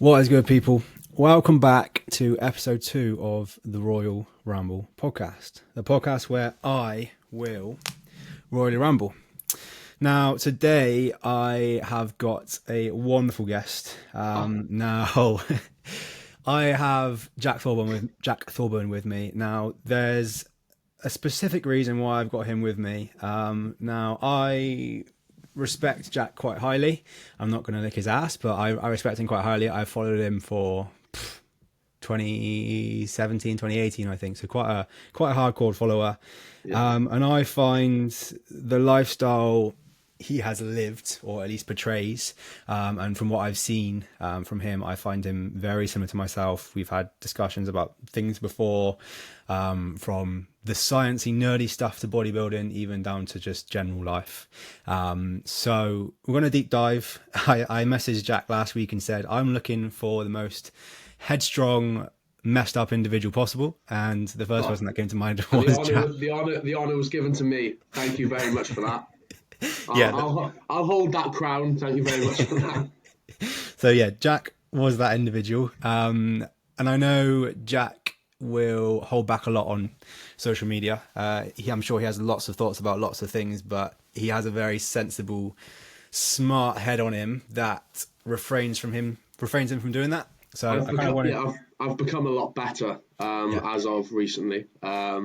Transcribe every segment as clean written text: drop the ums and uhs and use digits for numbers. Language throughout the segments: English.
What is good, people? Welcome back to episode 2 of the Royal Ramble podcast, the podcast where I will royally ramble. Now, today I have got a wonderful guest. Now, I have Jack Thorburn with me. Now, there's a specific reason why I've got him with me. Now, I respect Jack quite highly. I'm not going to lick his ass, but I respect him quite highly. I followed him for 2017, 2018, I think. So quite a hardcore follower. Yeah. And I find the lifestyle he has lived, or at least portrays, and from what I've seen from him, I find him very similar to myself. We've had discussions about things before, from the sciencey, nerdy stuff to bodybuilding, even down to just general life. So we're going to deep dive. I messaged Jack last week and said, I'm looking for the most headstrong, messed up individual possible. And the first person that came to mind was Jack. The honor was given to me. Thank you very much for that. Yeah, I'll hold that crown. Thank you very much for that. So yeah, Jack was that individual. And I know Jack will hold back a lot on social media. I'm sure he has lots of thoughts about lots of things, but he has a very sensible, smart head on him that refrains him from doing that. So I've become a lot better as of recently. I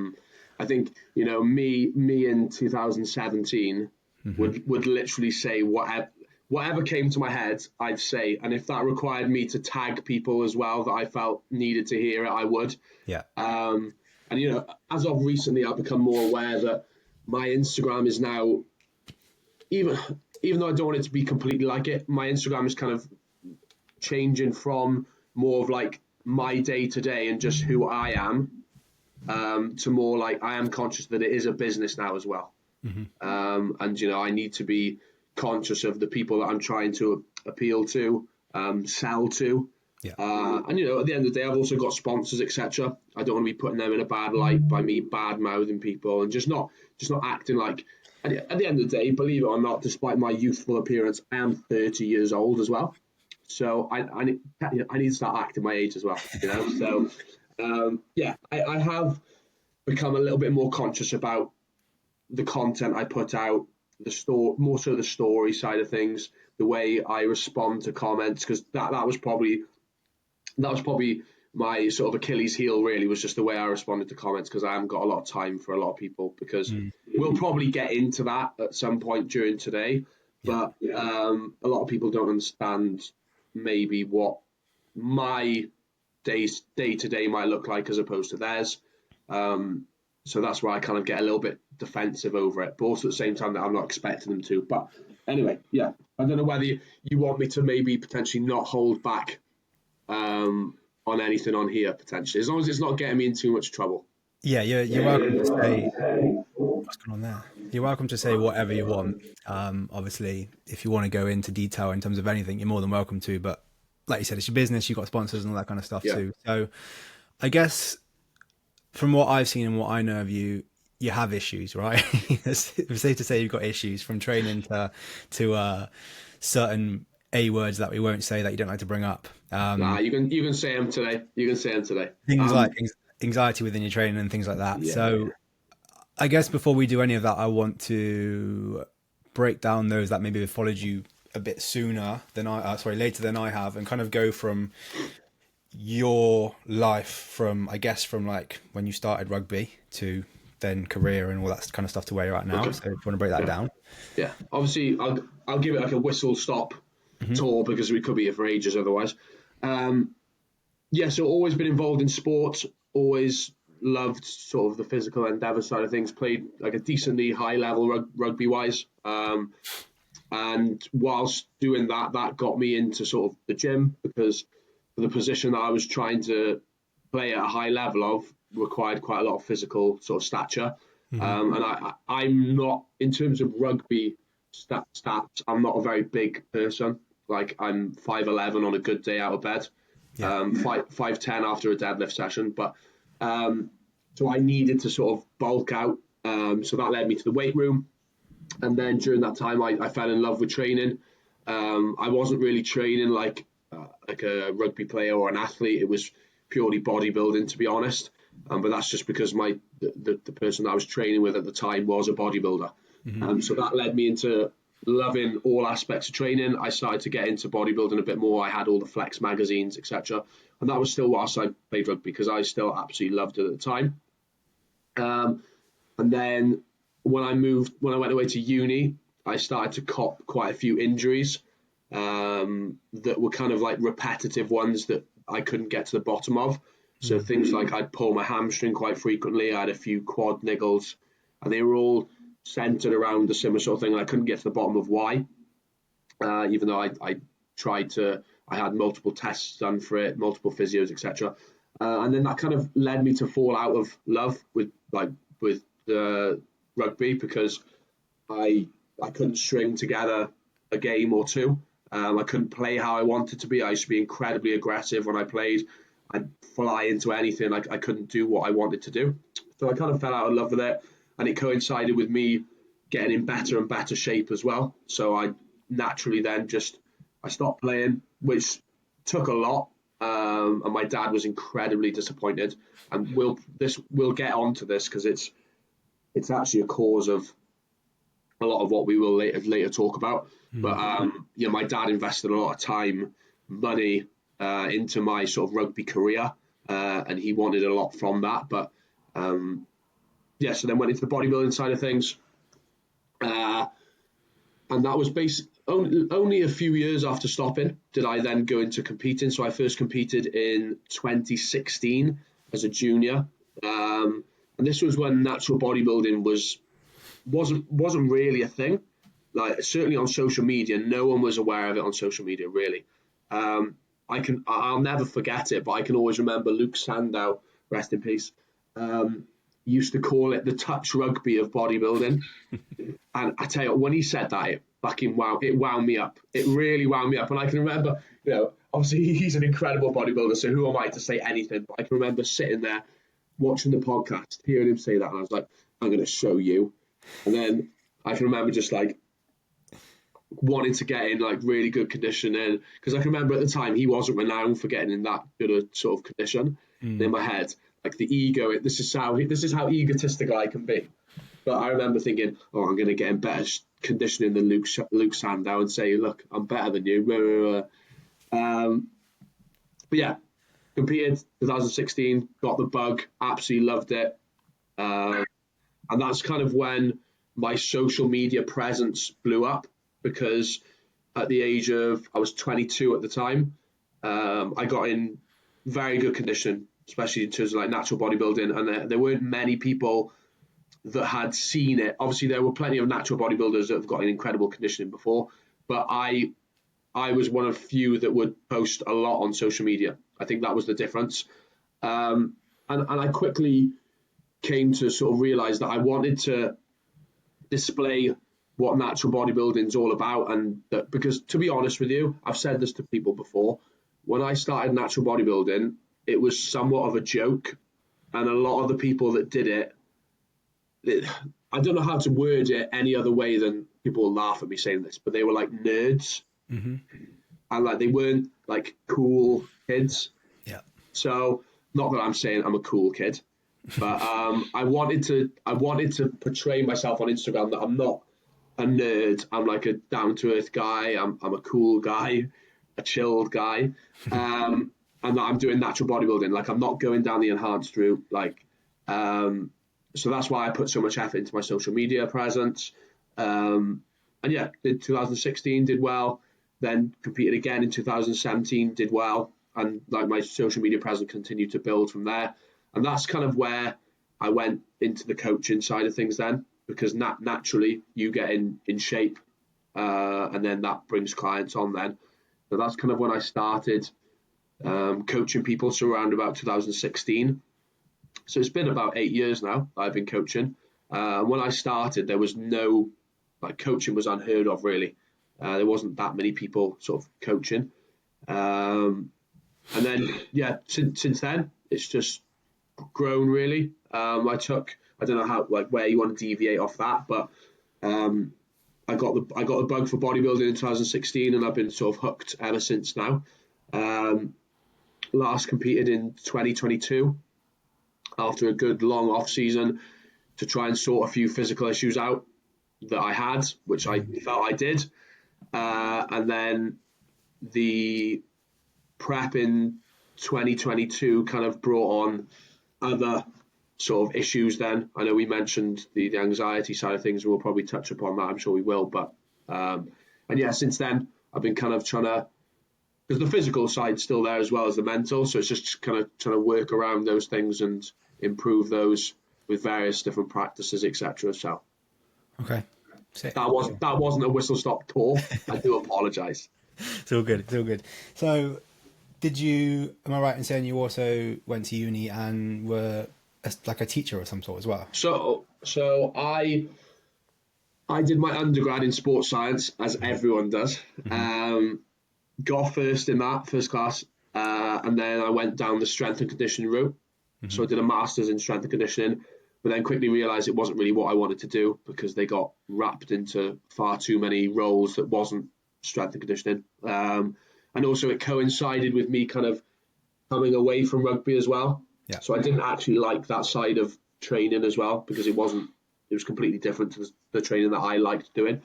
think, me in 2017 would literally say whatever came to my head, I'd say. And if that required me to tag people as well that I felt needed to hear it, I would. Yeah. And, as of recently, I've become more aware that my Instagram is now, even though I don't want it to be completely like it, my Instagram is kind of changing from more of like my day to day and just who I am, to more like I am conscious that it is a business now as well. And, I need to be conscious of the people that I'm trying to appeal to, sell to. Yeah. And, at the end of the day, I've also got sponsors, etc. I don't want to be putting them in a bad light by me bad mouthing people and just not acting like, at the end of the day, believe it or not, despite my youthful appearance, I am 30 years old as well. So I need to start acting my age as well, So, I have become a little bit more conscious about the content I put out, more so the story side of things, the way I respond to comments, because that was probably my sort of Achilles heel, really, was just the way I responded to comments, because I haven't got a lot of time for a lot of people, because we'll probably get into that at some point during today. But a lot of people don't understand maybe what my day to day might look like as opposed to theirs. So that's why I kind of get a little bit defensive over it, but also at the same time that I'm not expecting them to. But anyway, I don't know whether you want me to maybe potentially not hold back on anything on here, potentially, as long as it's not getting me in too much trouble. Yeah, you're welcome to say what's going on there. You're welcome to say whatever you want. Obviously, if you want to go into detail in terms of anything, you're more than welcome to. But like you said, it's your business. You've got sponsors and all that kind of stuff too. So I guess from what I've seen and what I know of you, you have issues, right? It's safe to say you've got issues, from training to certain A words that we won't say that you don't like to bring up. You can say them today. Things like anxiety within your training and things like that. So I guess before we do any of that, I want to break down those that maybe have followed you a bit later than I have, and kind of go from your life from like when you started rugby to then career and all that kind of stuff to where you're at now. Okay. So if you want to break that down. Yeah, obviously I'll give it like a whistle stop tour, because we could be here for ages otherwise. So always been involved in sports, always loved sort of the physical endeavour side of things, played like a decently high level rugby wise. And whilst doing that got me into sort of the gym, because for the position that I was trying to play at a high level of required quite a lot of physical sort of stature. And I'm not, in terms of rugby stats, I'm not a very big person. Like, I'm 5'11" on a good day out of bed, 5'10" after a deadlift session. But so I needed to sort of bulk out. So that led me to the weight room. And then during that time, I fell in love with training. I wasn't really training like like a rugby player or an athlete. It was purely bodybuilding, to be honest. But that's just because the person I was training with at the time was a bodybuilder. So that led me into loving all aspects of training. I started to get into bodybuilding a bit more. I had all the Flex magazines, etc. And that was still whilst I played rugby, because I still absolutely loved it at the time. And then when I went away to uni, I started to cop quite a few injuries that were kind of like repetitive ones that I couldn't get to the bottom of. So things like I'd pull my hamstring quite frequently. I had a few quad niggles, and they were all centered around the similar sort of thing. And I couldn't get to the bottom of why, even though I tried to. I had multiple tests done for it, multiple physios, etc. And then that kind of led me to fall out of love with rugby, because I couldn't string together a game or two. I couldn't play how I wanted to be. I used to be incredibly aggressive when I played. I'd fly into anything. I couldn't do what I wanted to do. So I kind of fell out of love with it. And it coincided with me getting in better and better shape as well. So I naturally then I stopped playing, which took a lot. And my dad was incredibly disappointed. And we'll get onto this, because it's actually a cause of a lot of what we will later talk about. But my dad invested a lot of time, money into my sort of rugby career, and he wanted a lot from that. But so then went into the bodybuilding side of things, and that was only a few years after stopping did I then go into competing. So I first competed in 2016 as a junior, and this was when natural bodybuilding wasn't really a thing. Like, certainly on social media, no one was aware of it on social media, really. I'll never forget it, but I can always remember Luke Sandow, rest in peace, used to call it the touch rugby of bodybuilding. And I tell you, when he said that, it wound me up. It really wound me up. And I can remember, obviously he's an incredible bodybuilder, so who am I to say anything? But I can remember sitting there watching the podcast, hearing him say that, and I was like, I'm going to show you. And then I can remember just like wanting to get in like really good condition, and because I can remember at the time he wasn't renowned for getting in that good a sort of condition. And in my head, like the ego, this is how egotistical I can be. But I remember thinking, I'm going to get in better conditioning than Luke Sandow and say, look, I'm better than you. But yeah, competed 2016, got the bug, absolutely loved it. And that's kind of when my social media presence blew up, because at the age of, I was 22 at the time, I got in very good condition, especially in terms of like natural bodybuilding. And there weren't many people that had seen it. Obviously, there were plenty of natural bodybuilders that have got in incredible conditioning before, but I was one of few that would post a lot on social media. I think that was the difference. And I quickly came to sort of realize that I wanted to display what natural bodybuilding is all about. And that, because to be honest with you, I've said this to people before, when I started natural bodybuilding, it was somewhat of a joke. And a lot of the people that did it, I don't know how to word it any other way than people will laugh at me saying this, but they were like nerds. And like, they weren't like cool kids. Yeah. So not that I'm saying I'm a cool kid, but I wanted to portray myself on Instagram that I'm not a nerd. I'm like a down to earth guy. I'm a cool guy, a chilled guy, and that I'm doing natural bodybuilding. Like, I'm not going down the enhanced route. Like, so that's why I put so much effort into my social media presence. And yeah, did 2016, did well. Then competed again in 2017, did well. And like, my social media presence continued to build from there. And that's kind of where I went into the coaching side of things then, because naturally you get in shape, and then that brings clients on then. So that's kind of when I started coaching people, so around about 2016. So it's been about 8 years now I've been coaching. When I started, there was no, like, coaching was unheard of, really. There wasn't that many people sort of coaching. And then, yeah, since then, it's just grown, really. I don't know how, like, where you want to deviate off that, but I got the bug for bodybuilding in 2016, and I've been sort of hooked ever since now. Last competed in 2022 after a good long off season to try and sort a few physical issues out that I had, which I felt I did. And then the prep in 2022 kind of brought on other sort of issues then. I know we mentioned the anxiety side of things, and we'll probably touch upon that. I'm sure we will. But, and yeah, since then, I've been kind of trying to, because the physical side's still there as well as the mental. So it's just kind of trying to work around those things and improve those with various different practices, etc. So Okay. that wasn't a whistle stop tour. I do apologise. It's all good. It's all good. So, am I right in saying you also went to uni and were like a teacher of some sort as well? So I did my undergrad in sports science, as everyone does. Got first in that, first class, and then I went down the strength and conditioning route. So I did a master's in strength and conditioning, but then quickly realised it wasn't really what I wanted to do because they got wrapped into far too many roles that wasn't strength and conditioning. And also it coincided with me kind of coming away from rugby as well. Yeah. So I didn't actually like that side of training as well because it was completely different to the training that I liked doing.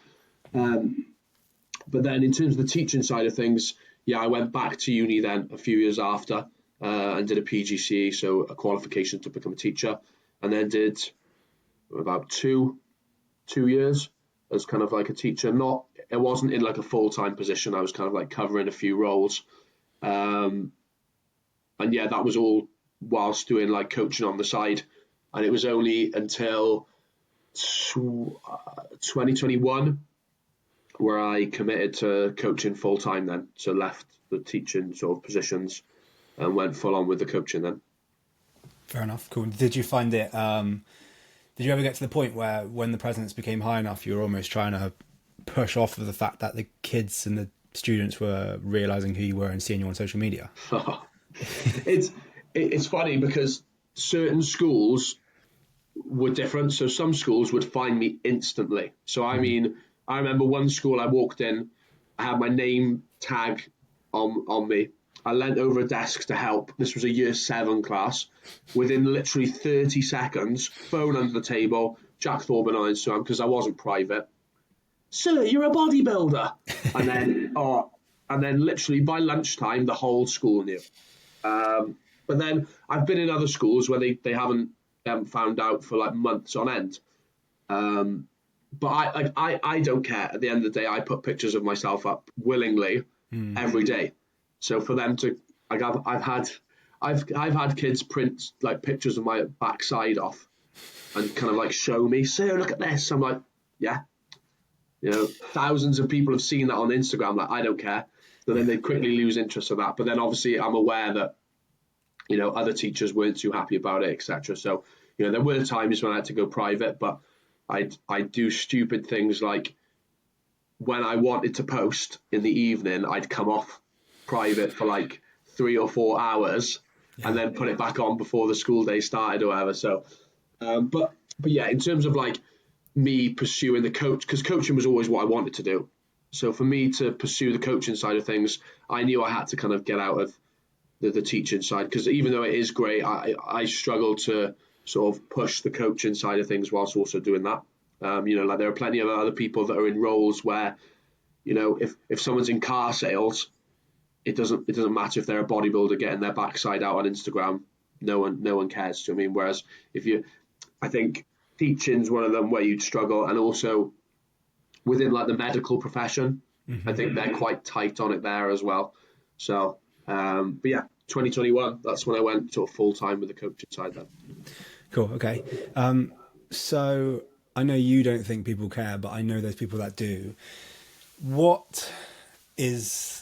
But then in terms of the teaching side of things, yeah, I went back to uni then a few years after and did a PGCE, so a qualification to become a teacher, and then did about two years as kind of like a teacher. It wasn't in like a full-time position. I was kind of like covering a few roles. And yeah, that was all whilst doing like coaching on the side. And it was only until 2021 where I committed to coaching full time then. So left the teaching sort of positions and went full on with the coaching then. Fair enough. Cool. Did you find it, did you ever get to the point where when the presence became high enough, you were almost trying to push off of the fact that the kids and the students were realizing who you were and seeing you on social media? It's funny because certain schools were different. So some schools would find me instantly. So I mean, I remember one school I walked in, I had my name tag on me. I leant over a desk to help. This was a year 7 class. Within literally 30 seconds, phone under the table, Jack Thorburn on Instagram, because I wasn't private. Sir, you're a bodybuilder. And then literally by lunchtime, the whole school knew. But then I've been in other schools where they haven't found out for like months on end. But I don't care. At the end of the day, I put pictures of myself up willingly every day. So for them to, like, I've had kids print like pictures of my backside off and kind of like show me, "Sir, look at this." I'm like, yeah, thousands of people have seen that on Instagram. Like, I don't care. So then they quickly lose interest in that. But then obviously I'm aware that other teachers weren't too happy about it, etc. So there were times when I had to go private, but I'd do stupid things like when I wanted to post in the evening, I'd come off private for like 3 or 4 hours and then put it back on before the school day started or whatever. So, but yeah, in terms of like me pursuing the coach, because coaching was always what I wanted to do. So for me to pursue the coaching side of things, I knew I had to kind of get out of the teaching side, because even though it is great, I struggle to sort of push the coaching side of things whilst also doing that. Like there are plenty of other people that are in roles where, if someone's in car sales, it doesn't matter if they're a bodybuilder getting their backside out on Instagram. No one cares. Do you know what I mean? Whereas I think teaching's one of them where you'd struggle, and also within like the medical profession, I think they're quite tight on it there as well. So, but yeah, 2021, that's when I went sort of full time with the coaching side then. Cool. Okay. So I know you don't think people care, but I know there's people that do. What is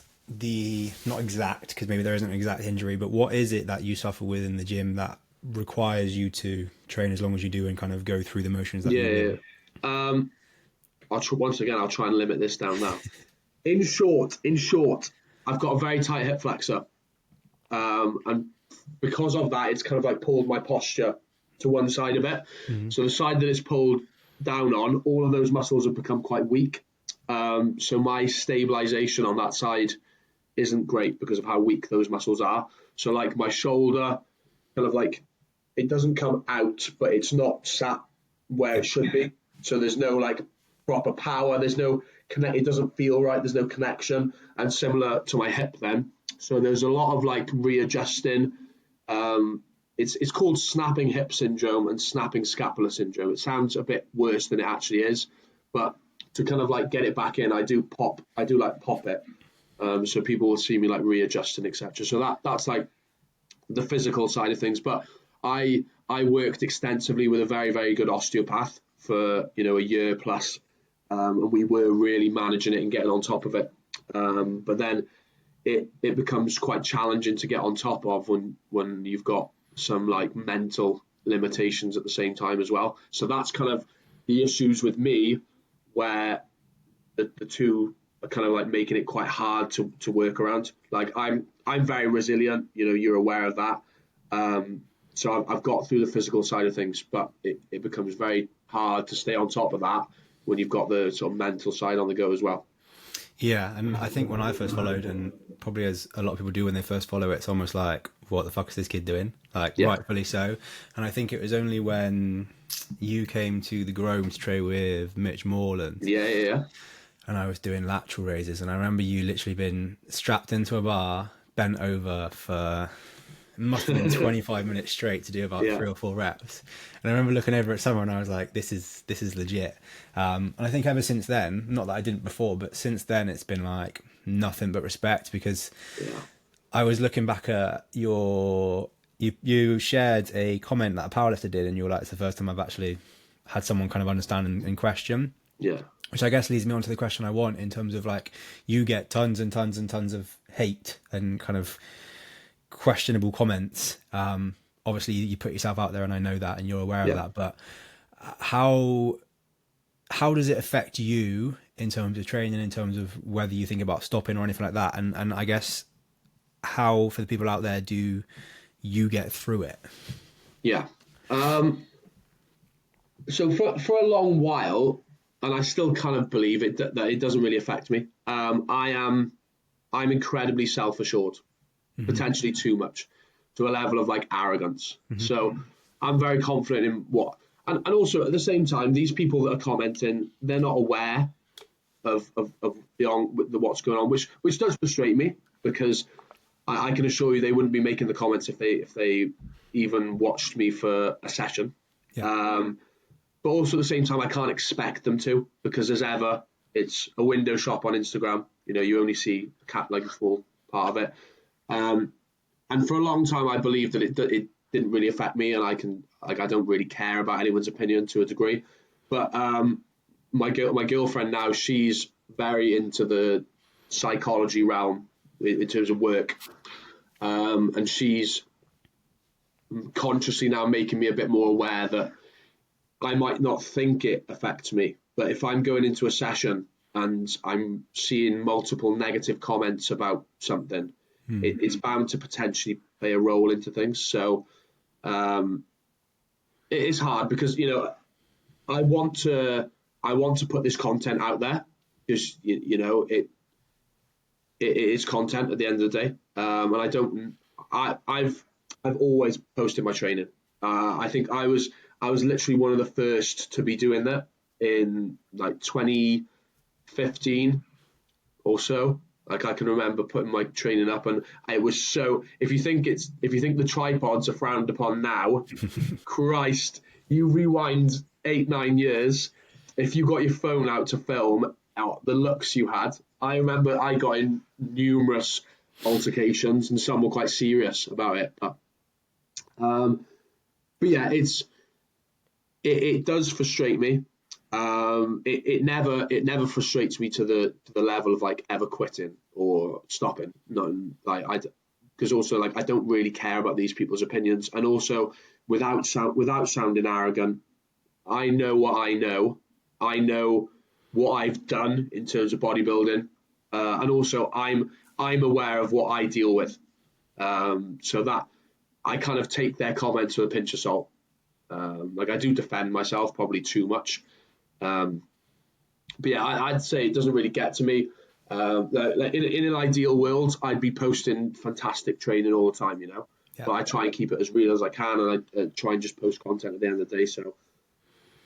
not exact, because maybe there isn't an exact injury, but what is it that you suffer with in the gym that requires you to train as long as you do and kind of go through the motions that you do? I'll try and limit this down now. In short, I've got a very tight hip flexor. And because of that, it's kind of like pulled my posture to one side of it. So the side that it's pulled down on, all of those muscles have become quite weak. So my stabilization on that side isn't great because of how weak those muscles are. So like my shoulder, kind of like, it doesn't come out, but it's not sat where it should be. So there's no like proper power. There's no connect. It doesn't feel right. There's no connection. And similar to my hip then. So there's a lot of like readjusting. It's called snapping hip syndrome and snapping scapular syndrome. It sounds a bit worse than it actually is, but to kind of like get it back in, I do like pop it. So people will see me like readjusting, etc. So that's like the physical side of things. But I worked extensively with a very, very good osteopath for, a year plus. And we were really managing it and getting on top of it. But then it becomes quite challenging to get on top of when you've got some like mental limitations at the same time as well. So that's kind of the issues with me, where the two are kind of like making it quite hard to work around. Like I'm very resilient, you're aware of that. So I've got through the physical side of things, but it becomes very hard to stay on top of that when you've got the sort of mental side on the go as well. Yeah, and I think when I first followed, and probably as a lot of people do when they first follow, it's almost like, what the fuck is this kid doing? Like, Yeah. rightfully so. And I think it was only when you came to the Grove to train with Mitch Morland, Yeah. and I was doing lateral raises, and I remember you literally been strapped into a bar, bent over for, it must have been 25 minutes straight to do about 3 or 4 reps. And I remember looking over at someone and I was like, this is legit. And I think ever since then, not that I didn't before, but since then it's been like nothing but respect, because I was looking back at you shared a comment that a powerlifter did, and you were like, it's the first time I've actually had someone kind of understand and question. Yeah. Which I guess leads me on to the question I want, in terms of like, you get tons and tons and tons of hate and kind of questionable comments. Obviously you put yourself out there, and I know that, and you're aware of that, but how does it affect you in terms of training, in terms of whether you think about stopping or anything like that? And I guess, how, for the people out there, do you get through it? Yeah. So for a long while, and I still kind of believe it, that it doesn't really affect me. I'm incredibly self-assured, potentially too much, to a level of like arrogance. So I'm very confident in what, and also at the same time, these people that are commenting, they're not aware of what's going on, which does frustrate me, because I can assure you they wouldn't be making the comments if they even watched me for a session. But also at the same time, I can't expect them to, because as ever, it's a window shop on Instagram. You only see like a full part of it. And for a long time, I believed that it didn't really affect me, and I don't really care about anyone's opinion to a degree. But my girlfriend now, she's very into the psychology realm in terms of work, and she's consciously now making me a bit more aware that I might not think it affects me, but if I'm going into a session and I'm seeing multiple negative comments about something, it's bound to potentially play a role into things. So it is hard, because I want to put this content out there, because it is content at the end of the day, and I've always posted my training. I think I was literally one of the first to be doing that in like 2015 or so. Like, I can remember putting my training up, and it was so, if you think the tripods are frowned upon now, Christ, you rewind 8-9 years, if you got your phone out to film out the looks you had. I remember I got in numerous altercations, and some were quite serious about it. But yeah, it does frustrate me. It never frustrates me to the level of like ever quitting or stopping. No, like because also like I don't really care about these people's opinions, and also without sounding arrogant, I know what I know. I know what I've done in terms of bodybuilding, and also I'm aware of what I deal with. So that I kind of take their comments with a pinch of salt. Like, I do defend myself probably too much. But yeah, I'd say it doesn't really get to me. Like in an ideal world, I'd be posting fantastic training all the time, you know. Yeah. But I try and keep it as real as I can, and I try and just post content at the end of the day. So,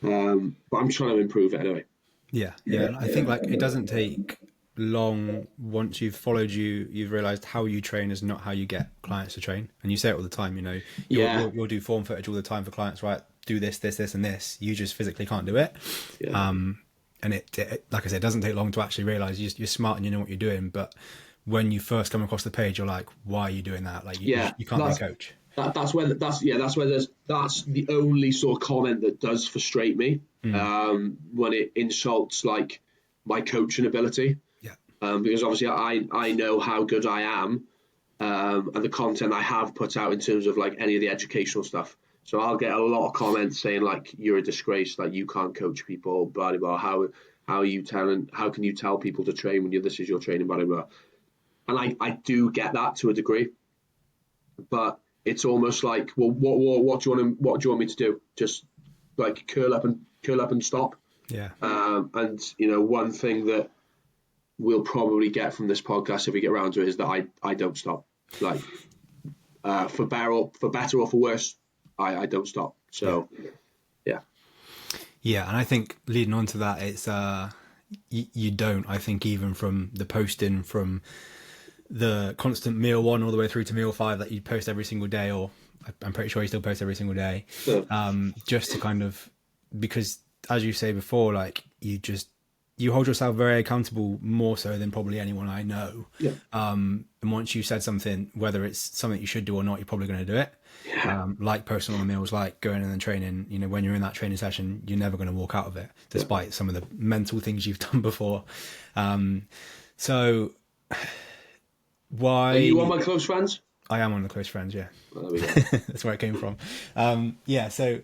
but I'm trying to improve it anyway. Yeah. And I think like it doesn't take long once you've followed you've realized how you train is not how you get clients to train. And you say it all the time, you know, you'll do form footage all the time for clients, right? Do this, and this. You just physically can't do it. Yeah. And it like I said, it doesn't take long to actually realize you're smart and you know what you're doing. But when you first come across the page, you're like, why are you doing that? Like, you can't be a coach. That's where that's the only sort of comment that does frustrate me, when it insults like my coaching ability. Yeah. Because obviously I know how good I am, and the content I have put out in terms of like any of the educational stuff. So I'll get a lot of comments saying like, you're a disgrace, like you can't coach people, blah blah blah. How can you tell people to train when this is your training, blah blah blah. And I do get that to a degree, but it's almost like, well, what do you want me to do? Just like curl up and stop. Yeah. And you know, one thing that we'll probably get from this podcast if we get around to it is that I don't stop. Like, for better or for worse, I don't stop. So, yeah. Yeah, and I think leading on to that, it's you don't. I think even from the posting from the constant meal 1 all the way through to meal 5 that you post every single day, or I'm pretty sure you still post every single day, just to kind of, because as you say before, like you hold yourself very accountable, more so than probably anyone I know. Yeah. And once you said something, whether it's something you should do or not, you're probably going to do it. Yeah. Like posting on the meals, like going in and training, you know, when you're in that training session, you're never going to walk out of it, despite some of the mental things you've done before. So why... Are you one of my close friends? I am one of the close friends, yeah. Well, there we go. That's where it came from. So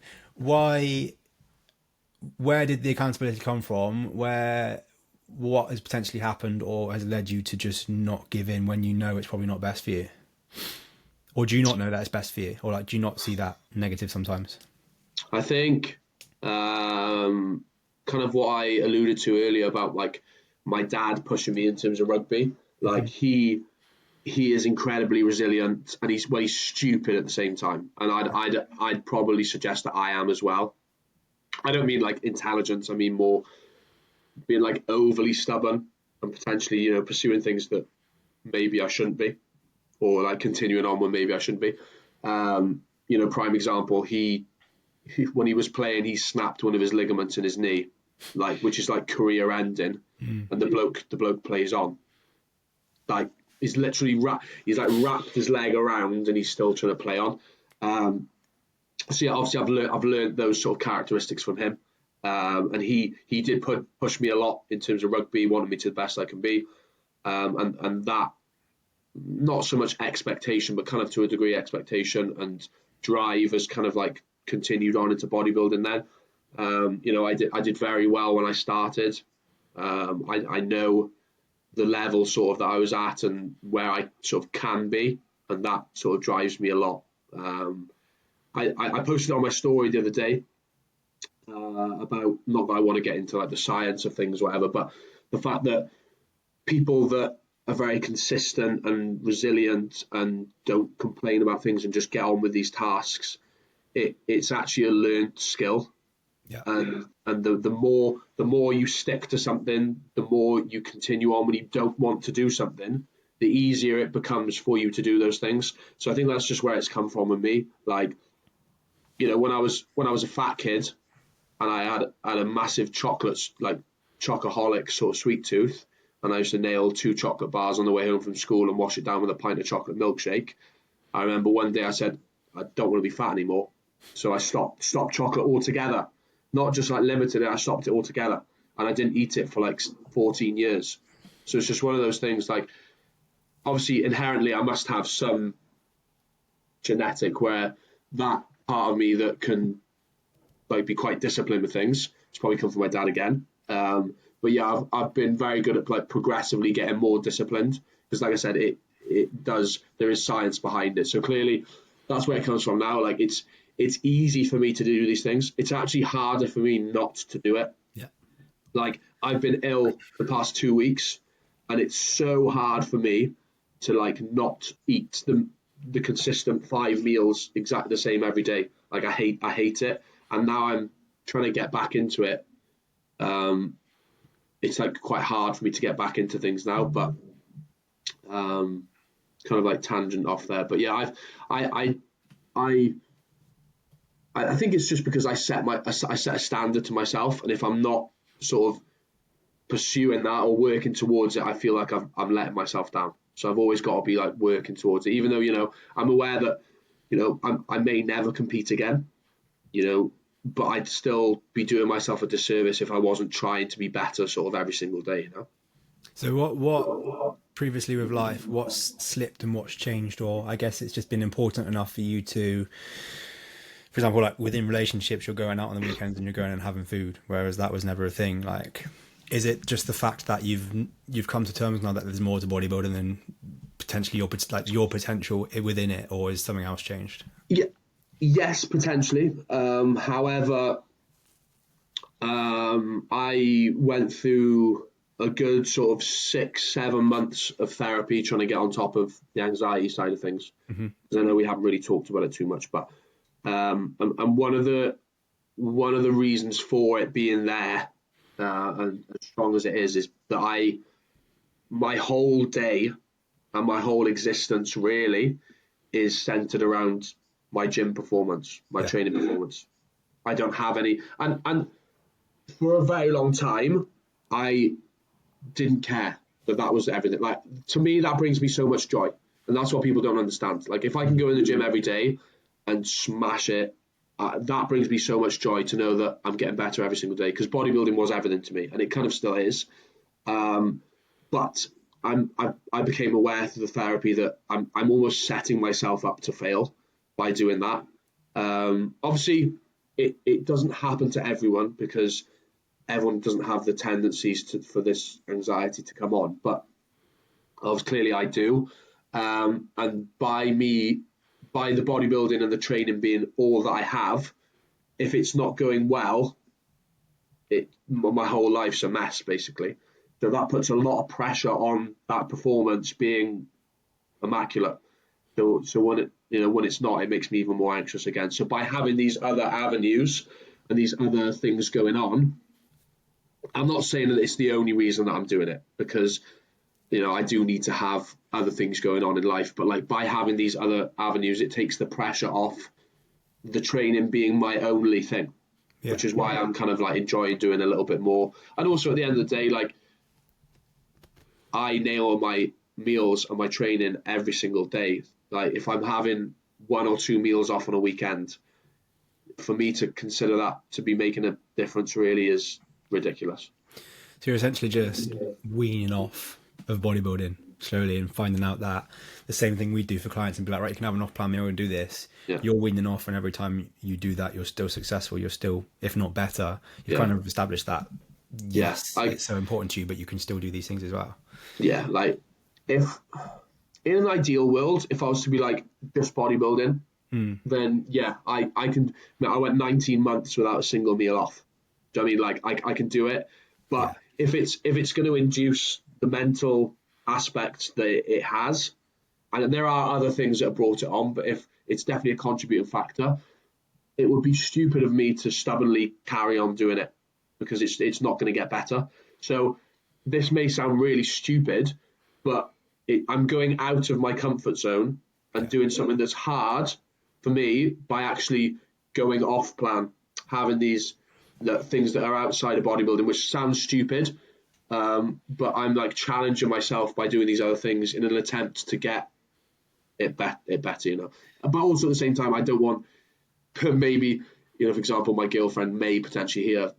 where did the accountability come from? What has potentially happened or has led you to just not give in when you know it's probably not best for you? Or do you not know that it's best for you? Or like, do you not see that negative sometimes? I think kind of what I alluded to earlier about like my dad pushing me in terms of rugby. Like he is incredibly resilient, and he's stupid at the same time. And I'd probably suggest that I am as well. I don't mean like intelligence. I mean more being like overly stubborn and potentially, you know, pursuing things that maybe I shouldn't be, or like continuing on when maybe I shouldn't be. You know, prime example, he when he was playing, he snapped one of his ligaments in his knee, like, which is like career ending, and the bloke plays on. Like, he's literally wrapped his leg around and he's still trying to play on. So yeah, obviously I've learned those sort of characteristics from him, and he did push me a lot in terms of rugby, wanted me to the best I can be, and that, not so much expectation, but kind of to a degree expectation and drive has kind of like continued on into bodybuilding then. You know, I did very well when I started. I know the level sort of that I was at and where I sort of can be, and that sort of drives me a lot. I posted on my story the other day about, not that I want to get into like the science of things or whatever, but the fact that people that are very consistent and resilient and don't complain about things and just get on with these tasks, it's actually a learned skill. Yeah. And the more you stick to something, the more you continue on when you don't want to do something, the easier it becomes for you to do those things. So I think that's just where it's come from with me. Like, you know, when I was a fat kid and I had a massive chocoholic sort of sweet tooth, and I used to nail 2 chocolate bars on the way home from school and wash it down with a pint of chocolate milkshake. I remember one day I said, I don't want to be fat anymore. So I stopped chocolate altogether. Not just like limited it, I stopped it altogether. And I didn't eat it for like 14 years. So it's just one of those things, like, obviously inherently I must have some genetic where that part of me that can like be quite disciplined with things. It's probably come from my dad again. But yeah, I've been very good at like progressively getting more disciplined, because like I said, there is science behind it. So clearly that's where it comes from now. Like, it's easy for me to do these things. It's actually harder for me not to do it. Yeah. Like, I've been ill the past 2 weeks, and it's so hard for me to like not eat the consistent 5 meals exactly the same every day. Like I hate it, and now I'm trying to get back into it. It's like quite hard for me to get back into things now, but kind of like tangent off there. But yeah, I I I think it's just because I set a standard to myself, and if I'm not sort of pursuing that or working towards it, I feel like I'm letting myself down. So I've always got to be like working towards it, even though I'm aware that I may never compete again, but I'd still be doing myself a disservice if I wasn't trying to be better sort of every single day. So what previously with life, what's slipped and what's changed? Or I guess it's just been important enough for you to, for example, like within relationships, you're going out on the weekends and you're going and having food, whereas that was never a thing. Like, is it just the fact that you've come to terms now that there's more to bodybuilding than potentially your potential within it, or is something else changed? Yeah, yes, potentially. However, I went through a good sort of 6-7 months of therapy trying to get on top of the anxiety side of things. Because I know we haven't really talked about it too much, but and one of the reasons for it being there and as strong as it is that my whole day and my whole existence really is centered around my gym performance, my training performance. I don't have any, and for a very long time, I didn't care that was everything. Like, to me, that brings me so much joy, and that's what people don't understand. Like, if I can go in the gym every day and smash it, that brings me so much joy to know that I'm getting better every single day, because bodybuilding was everything to me, and it kind of still is. But I became aware through the therapy that I'm almost setting myself up to fail by doing that. Obviously, it doesn't happen to everyone, because everyone doesn't have the tendencies for this anxiety to come on, but clearly I do. And by the bodybuilding and the training being all that I have, if it's not going well, my whole life's a mess, basically. So that puts a lot of pressure on that performance being immaculate. So when it's not, it makes me even more anxious again. So by having these other avenues and these other things going on, I'm not saying that it's the only reason that I'm doing it, because I do need to have other things going on in life, but like by having these other avenues, it takes the pressure off the training being my only thing, which is why I'm kind of like enjoying doing a little bit more. And also at the end of the day, like, I nail my meals and my training every single day. Like, if I'm having 1 or 2 meals off on a weekend, for me to consider that to be making a difference really is ridiculous. So you're essentially just weaning off of bodybuilding slowly and finding out that the same thing we do for clients, and be like, right, you can have an off-plan meal and do this. You're weaning off, and every time you do that, you're still successful. You're still, if not better, you've kind of established that. Yes, it's so important to you, but you can still do these things as well. Yeah, like, if in an ideal world, if I was to be like just bodybuilding, then I can. I went 19 months without a single meal off. Do you know what I mean? Like, I can do it, but if it's going to induce the mental aspect that it has, and there are other things that have brought it on, but if it's definitely a contributing factor, it would be stupid of me to stubbornly carry on doing it, because it's not going to get better. So this may sound really stupid, but I'm going out of my comfort zone and doing something that's hard for me by actually going off plan, having these things that are outside of bodybuilding, which sounds stupid, but I'm like challenging myself by doing these other things in an attempt to get it better. But also at the same time, I don't want maybe, for example, my girlfriend may potentially hear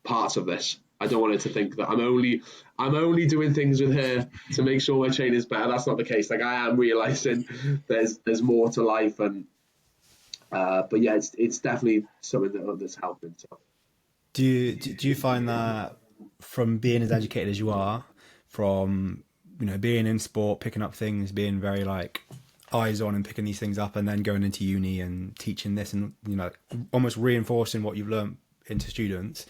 parts of this. I don't want her to think that I'm only doing things with her to make sure my training is better. That's not the case. Like, I am realizing there's more to life, and but yeah, it's definitely something that's helping. So. Do you find that from being as educated as you are, from being in sport, picking up things, being very like eyes on and picking these things up, and then going into uni and teaching this, and almost reinforcing what you've learned into students?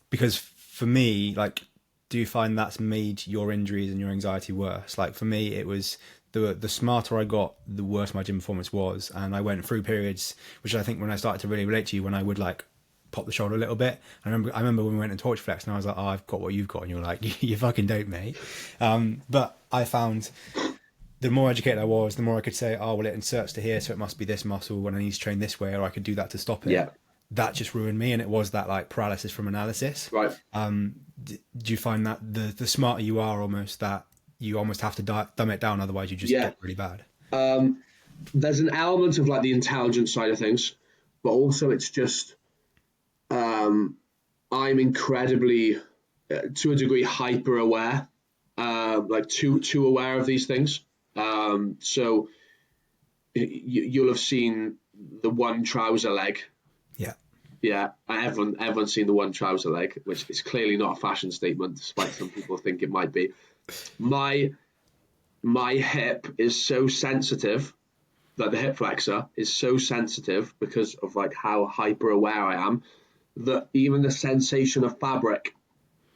Because for me, like, do you find that's made your injuries and your anxiety worse? Like for me, it was the smarter I got, the worse my gym performance was. And I went through periods, which I think when I started to really relate to you, when I would like pop the shoulder a little bit. I remember when we went to torch flex and I was like, oh, I've got what you've got. And you're like, you fucking don't, mate. But I found the more educated I was, the more I could say, oh, well, it inserts to here, so it must be this muscle when I need to train this way, or I could do that to stop it. Yeah. That just ruined me, and it was that like paralysis from analysis. Right. Do you find that the smarter you are, almost that you almost have to dumb it down, otherwise you just get really bad? There's an element of like the intelligence side of things, but also it's just I'm incredibly, to a degree, hyper aware, like too aware of these things. So you'll have seen the one trouser leg. Yeah. Yeah, everyone's seen the one trouser leg, which is clearly not a fashion statement, despite some people think it might be. My hip is so sensitive, like the hip flexor is so sensitive because of like how hyper aware I am, that even the sensation of fabric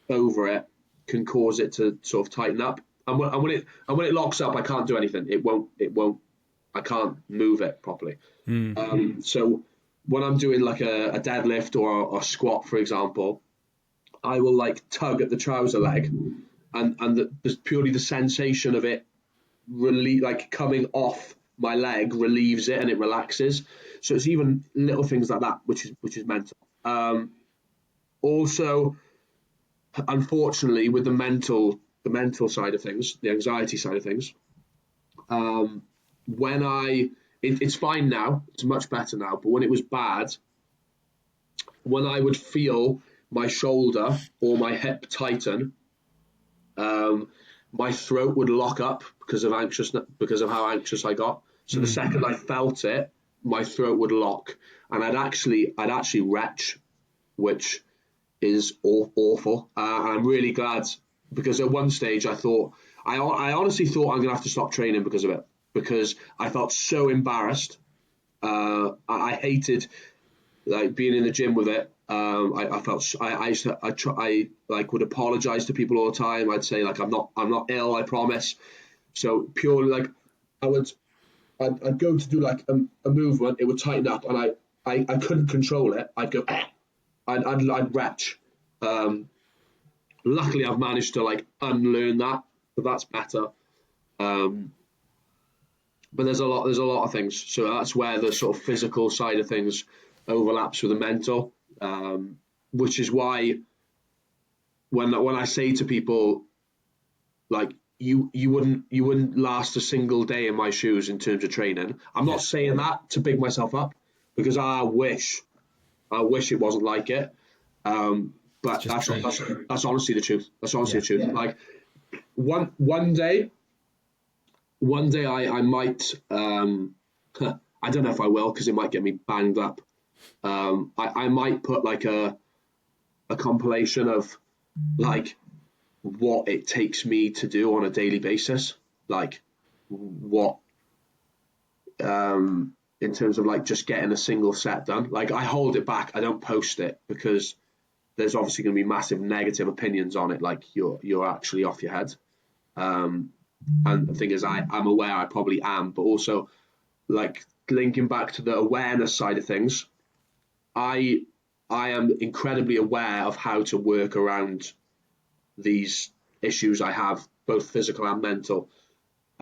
over it can cause it to sort of tighten up. And when it locks up, I can't do anything. It won't. I can't move it properly. So when I'm doing like a deadlift or a squat, for example, I will like tug at the trouser leg, and purely the sensation of it like coming off my leg relieves it and it relaxes. So it's even little things like that, which is mental. Also, unfortunately, with the mental side of things, the anxiety side of things, it's fine now, it's much better now, but when it was bad, when I would feel my shoulder or my hip tighten, my throat would lock up because of how anxious I got. So the second I felt it, my throat would lock, and I'd actually retch, which is awful. I'm really glad, because at one stage I honestly thought I'm gonna have to stop training because of it, because I felt so embarrassed. I hated like being in the gym with it. I like would apologize to people all the time. I'd say like I'm not ill, I promise. So purely like I'd go to do like a movement, it would tighten up, and I couldn't control it. I'd go, I'd retch. Luckily, I've managed to like unlearn that, but that's better. But there's a lot of things. So that's where the sort of physical side of things overlaps with the mental, which is why when I say to people like you wouldn't last a single day in my shoes in terms of training. I'm not saying that to big myself up, because I wish it wasn't like it. But that's honestly the truth. That's honestly the truth. Yeah. Like one day I might I don't know if I will, because it might get me banged up. I might put like a compilation of like what it takes me to do on a daily basis, like what in terms of like just getting a single set done. Like I hold it back, I don't post it, because there's obviously going to be massive negative opinions on it, like you're actually off your head. And the thing is, I'm aware I probably am, but also like linking back to the awareness side of things, I am incredibly aware of how to work around these issues I have, both physical and mental.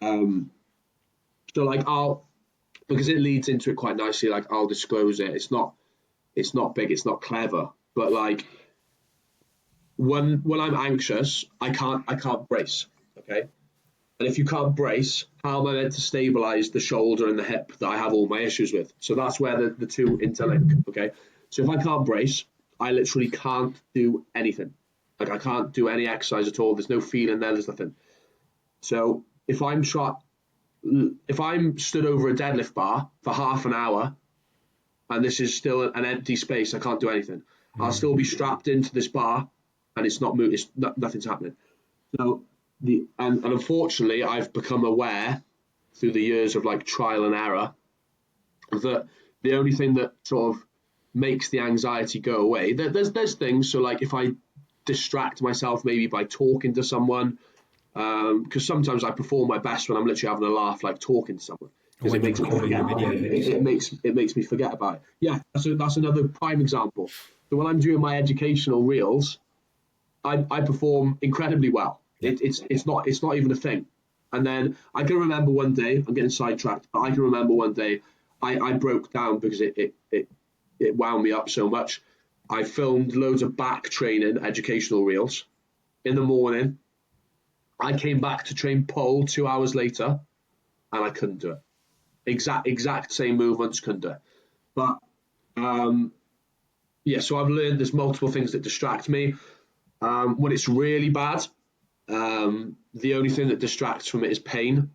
So like because it leads into it quite nicely, like I'll disclose it. It's not big, it's not clever, but like when I'm anxious, I can't brace. Okay. And if you can't brace, how am I meant to stabilize the shoulder and the hip that I have all my issues with? So that's where the two interlink. Okay. So if I can't brace, I literally can't do anything. Like I can't do any exercise at all. There's no feeling there. There's nothing. So if I'm stood over a deadlift bar for half an hour, and this is still an empty space, I can't do anything. I'll still be strapped into this bar, and it's not moving. Nothing's happening. So and unfortunately, I've become aware through the years of like trial and error that the only thing that sort of makes the anxiety go away, there's things. So like if I distract myself maybe by talking to someone, because sometimes I perform my best when I'm literally having a laugh, like talking to someone, because When you're recording your videos. it makes me forget about it. Yeah, that's another prime example. So when I'm doing my educational reels, I perform incredibly well. Yeah. It's not even a thing. And then I can remember one day, I'm getting sidetracked, but I can remember one day I broke down because it wound me up so much. I filmed loads of back training educational reels in the morning. I came back to train pole 2 hours later, and I couldn't do it. Exact same movements, couldn't do it. But so I've learned there's multiple things that distract me. When it's really bad, the only thing that distracts from it is pain.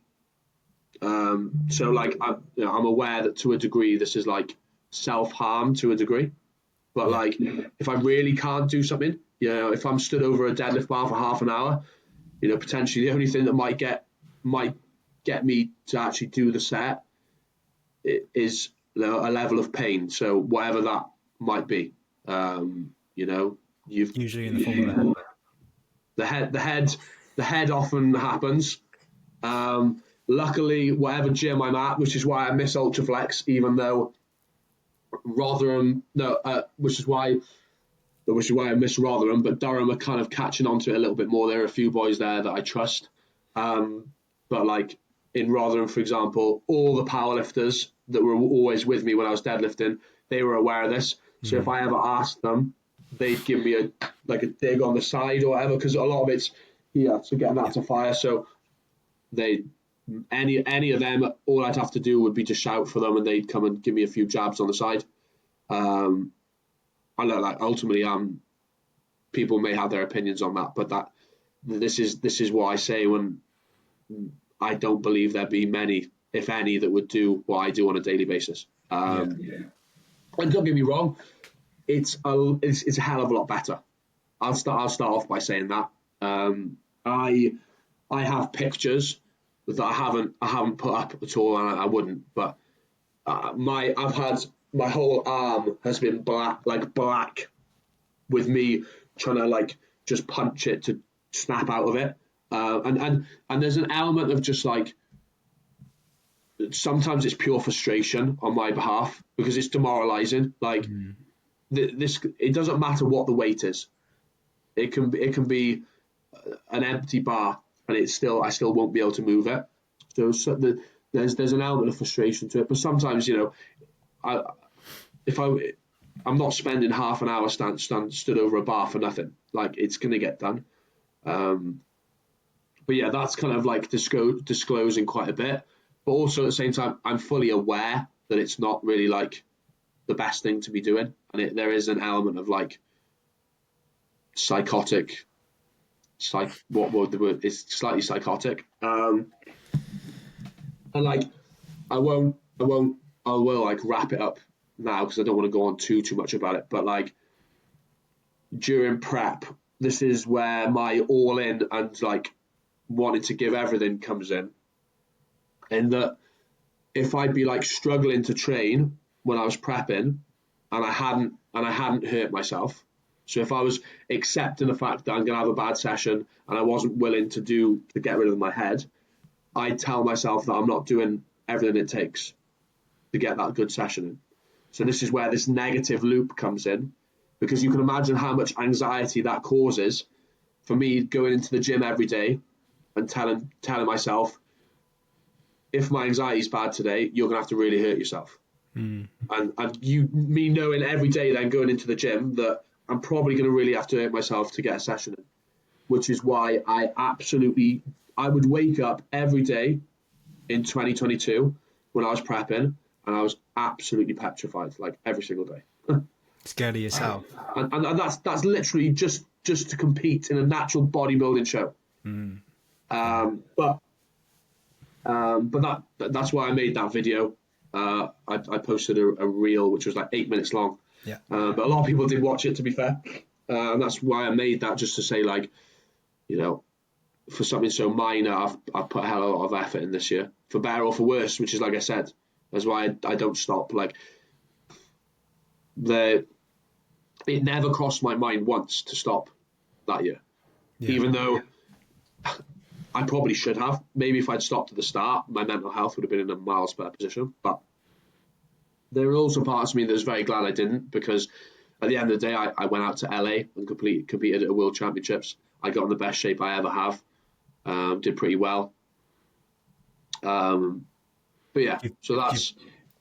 So like I'm aware that to a degree this is like self-harm to a degree. But like if I really can't do something, if I'm stood over a deadlift bar for half an hour, potentially the only thing that might get me to actually do the set is a level of pain. So whatever that might be, you've Usually in the form of the head often happens. Luckily, whatever gym I'm at, which is why I miss Ultraflex, even though Rotherham, which is why I miss Rotherham, but Durham are kind of catching on to it a little bit more. There are a few boys there that I trust. But like in Rotherham, for example, all the powerlifters that were always with me when I was deadlifting, they were aware of this. So if I ever asked them, they'd give me a dig on the side or whatever, because a lot of it's here, so getting that to fire. So any of them, all I'd have to do would be to shout for them, and they'd come and give me a few jabs on the side. I know, like ultimately, people may have their opinions on that, but this is what I say when I don't believe there'd be many, if any, that would do what I do on a daily basis. And don't get me wrong, it's a hell of a lot better. I'll start off by saying that. I have pictures that I haven't put up at all, and I wouldn't. But my whole arm has been black with me trying to like just punch it to snap out of it. And there's an element of just like sometimes it's pure frustration on my behalf because it's demoralizing. Like this, it doesn't matter what the weight is. It can be an empty bar, and I still won't be able to move it. So there's an element of frustration to it. But sometimes, I'm not spending half an hour stood over a bar for nothing. Like it's gonna get done. But yeah, that's kind of like disclosing quite a bit. But also at the same time, I'm fully aware that it's not really like the best thing to be doing, and there is an element of like psychotic. What word the word is? Slightly psychotic. And like I will like wrap it up now because I don't want to go on too much about it. But like during prep, this is where my all in and like wanting to give everything comes in. And that if I'd be like struggling to train when I was prepping and I hadn't hurt myself. So if I was accepting the fact that I'm going to have a bad session and I wasn't willing to get rid of my head, I'd tell myself that I'm not doing everything it takes to get that good session in. So this is where this negative loop comes in, because you can imagine how much anxiety that causes for me going into the gym every day and telling myself, if my anxiety is bad today, you're going to have to really hurt yourself. And me knowing every day then going into the gym that I'm probably going to really have to hurt myself to get a session in, which is why I would wake up every day in 2022 when I was prepping and I was absolutely petrified, like every single day. Scared of yourself. And that's literally just to compete in a natural bodybuilding show. But that's why I made that video. I posted a reel which was like 8 minutes long. Yeah. But a lot of people did watch it, to be fair. And that's why I made that, just to say, like, for something so minor, I've put a hell of a lot of effort in this year, for better or for worse, which is, like I said, that's why I don't stop. Like, it never crossed my mind once to stop. that year. Yeah. Even though I probably should have. Maybe if I'd stopped at the start, my mental health would have been in a miles better position. But there are also parts of me that's very glad I didn't, because at the end of the day, I went out to LA and competed at a World Championships. I got in the best shape I ever have. Did pretty well. But yeah, so that's...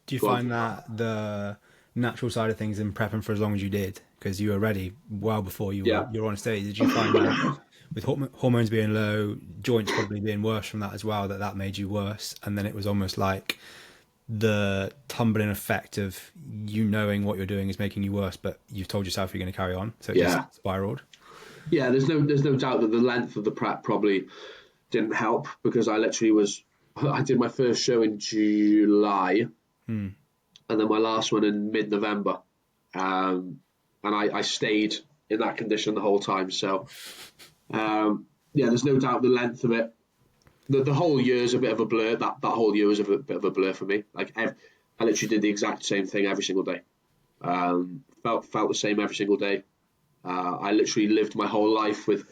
Do you find that the natural side of things in prepping for as long as you did, because you were ready well before you were on stage, did you find that with hormones being low, joints probably being worse from that as well, that made you worse, and then it was almost like the tumbling effect of you knowing what you're doing is making you worse, but you've told yourself you're going to carry on, so it just spiraled? Yeah, there's no doubt that the length of the prep probably didn't help, because I did my first show in July, and then my last one in mid-November, and I stayed in that condition the whole time. So there's no doubt the length of it. The whole year is a bit of a blur. That whole year was a bit of a blur for me. Like I literally did the exact same thing every single day. Felt the same every single day. I literally lived my whole life with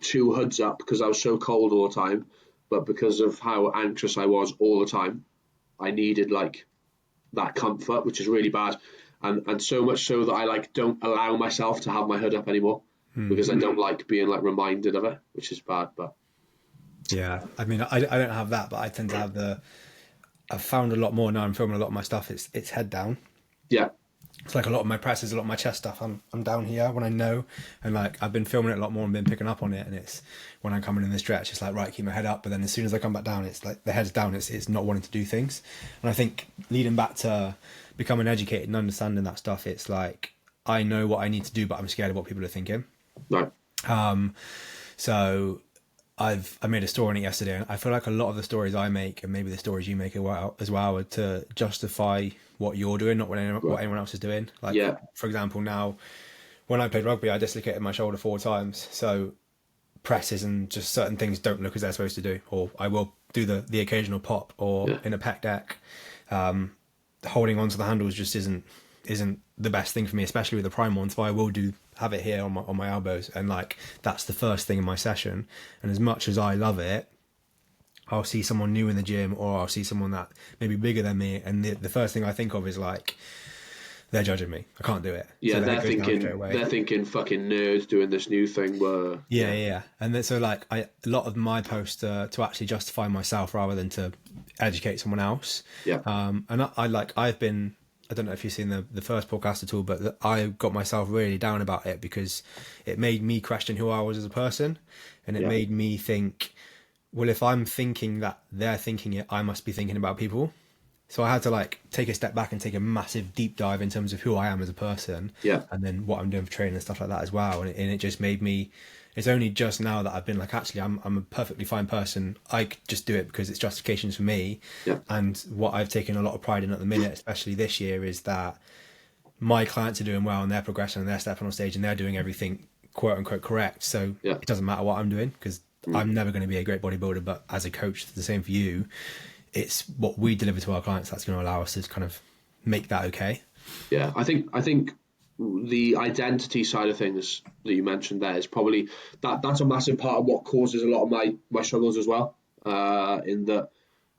two hoods up, because I was so cold all the time. But because of how anxious I was all the time, I needed like that comfort, which is really bad. And so much so that I like don't allow myself to have my hood up anymore, because I don't like being like reminded of it, which is bad. But yeah, I mean, I don't have that, but I tend to have I've found a lot more now I'm filming a lot of my stuff, it's head down. Yeah. It's like a lot of my presses, a lot of my chest stuff, I'm down here when I know, and like I've been filming it a lot more and been picking up on it, and it's when I'm coming in the stretch, it's like, right, keep my head up, but then as soon as I come back down, it's like the head's down, it's not wanting to do things. And I think leading back to becoming educated and understanding that stuff, it's like I know what I need to do, but I'm scared of what people are thinking. Right. So I made a story on it yesterday, and I feel like a lot of the stories I make, and maybe the stories you make as well, are to justify what you're doing, not what anyone else is doing. Like, for example, now when I played rugby, I dislocated my shoulder 4 times. So presses and just certain things don't look as they're supposed to do, or I will do the occasional pop, or in a pec deck, holding onto the handles just isn't the best thing for me, especially with the prime ones. So I will have it here on my elbows, and like that's the first thing in my session. And as much as I love it, I'll see someone new in the gym, or I'll see someone that maybe bigger than me, and the first thing I think of is like, they're judging me, I can't do it. Yeah, so they're thinking fucking nerds doing this new thing where and then, so like a lot of my posts are to actually justify myself rather than to educate someone else. And I've been, I don't know if you've seen the first podcast at all, but I got myself really down about it, because it made me question who I was as a person, and it made me think, well, if I'm thinking that they're thinking it, I must be thinking about people. So I had to like take a step back and take a massive deep dive in terms of who I am as a person, and then what I'm doing for training and stuff like that as well. And it just made me, it's only just now that I've been like, actually, I'm a perfectly fine person. I just do it because it's justifications for me. And what I've taken a lot of pride in at the minute, especially this year, is that my clients are doing well and they're progressing and they're stepping on stage and they're doing everything quote unquote correct. So it doesn't matter what I'm doing, because I'm never going to be a great bodybuilder, but as a coach, it's the same for you. It's what we deliver to our clients that's going to allow us to kind of make that okay. Yeah, I think the identity side of things that you mentioned there is probably that's a massive part of what causes a lot of my struggles as well. In that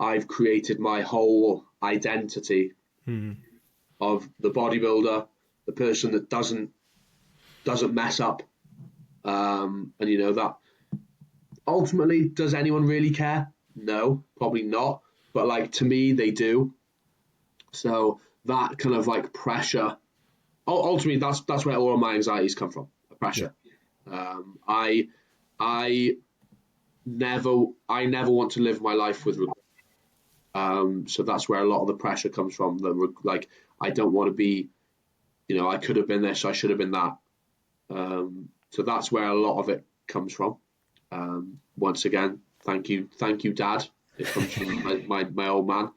I've created my whole identity of the bodybuilder, the person that doesn't mess up, and you know that ultimately, does anyone really care? No, probably not. But like, to me, they do. So that kind of like pressure, ultimately, that's where all of my anxieties come from. The pressure. I never want to live my life with regret. So that's where a lot of the pressure comes from. Like, I don't want to be, I could have been this, I should have been that. So that's where a lot of it comes from. Once again, thank you, Dad. It comes from my old man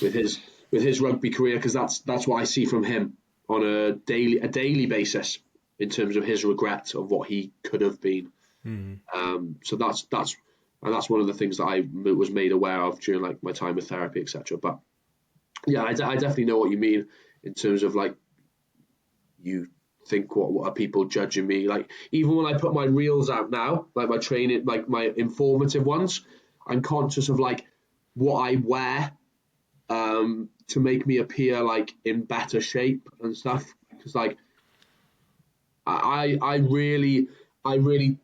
with his rugby career, because that's what I see from him on a daily basis in terms of his regret of what he could have been. So that's one of the things that I was made aware of during like my time with therapy, etc. But yeah, I definitely know what you mean in terms of like you think, what are people judging me? Like, even when I put my reels out now, like my training, like my informative ones, I'm conscious of like what I wear to make me appear like in better shape and stuff. Because like I really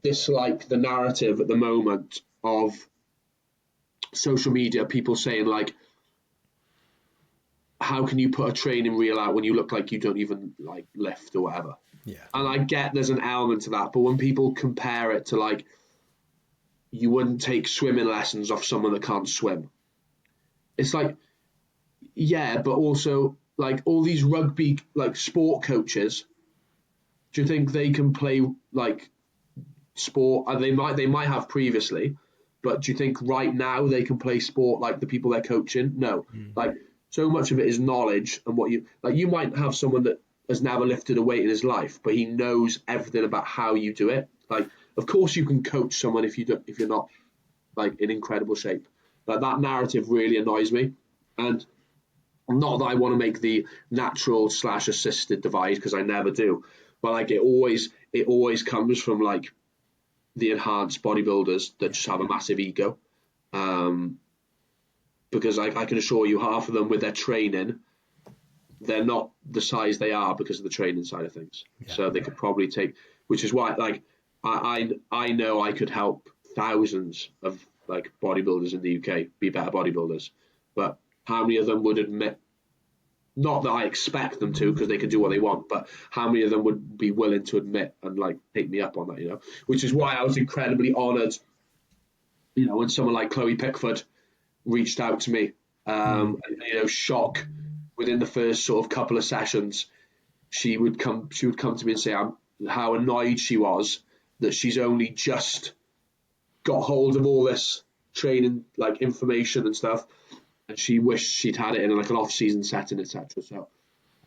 dislike the narrative at the moment of social media, people saying like, how can you put a training reel out when you look like you don't even like lift or whatever? Yeah. And I get there's an element to that, but when people compare it to like, you wouldn't take swimming lessons off someone that can't swim, it's like, yeah, but also like all these rugby like sport coaches, do you think they can play like sport? And they might have previously, but do you think right now they can play sport like the people they're coaching? No. Like, so much of it is knowledge, and what you like. You might have someone that has never lifted a weight in his life, but he knows everything about how you do it. Like, of course you can coach someone if you're not like in incredible shape. Like, that narrative really annoys me. And not that I want to make the natural / assisted divide, because I never do, but like it always comes from like the enhanced bodybuilders that just have a massive ego. Because I can assure you, half of them with their training, they're not the size they are because of the training side of things. Yeah. So they could probably take, which is why like I know I could help thousands of like bodybuilders in the UK be better bodybuilders, but how many of them would admit, not that I expect them to because they can do what they want, but how many of them would be willing to admit and like take me up on that, you know? Which is why I was incredibly honoured, you know, when someone like Chloe Pickford reached out to me, and, you know, shock within the first sort of couple of sessions, she would come to me and say how annoyed she was that she's only just got hold of all this training like information and stuff, and she wished she'd had it in like an off-season setting, etc. So,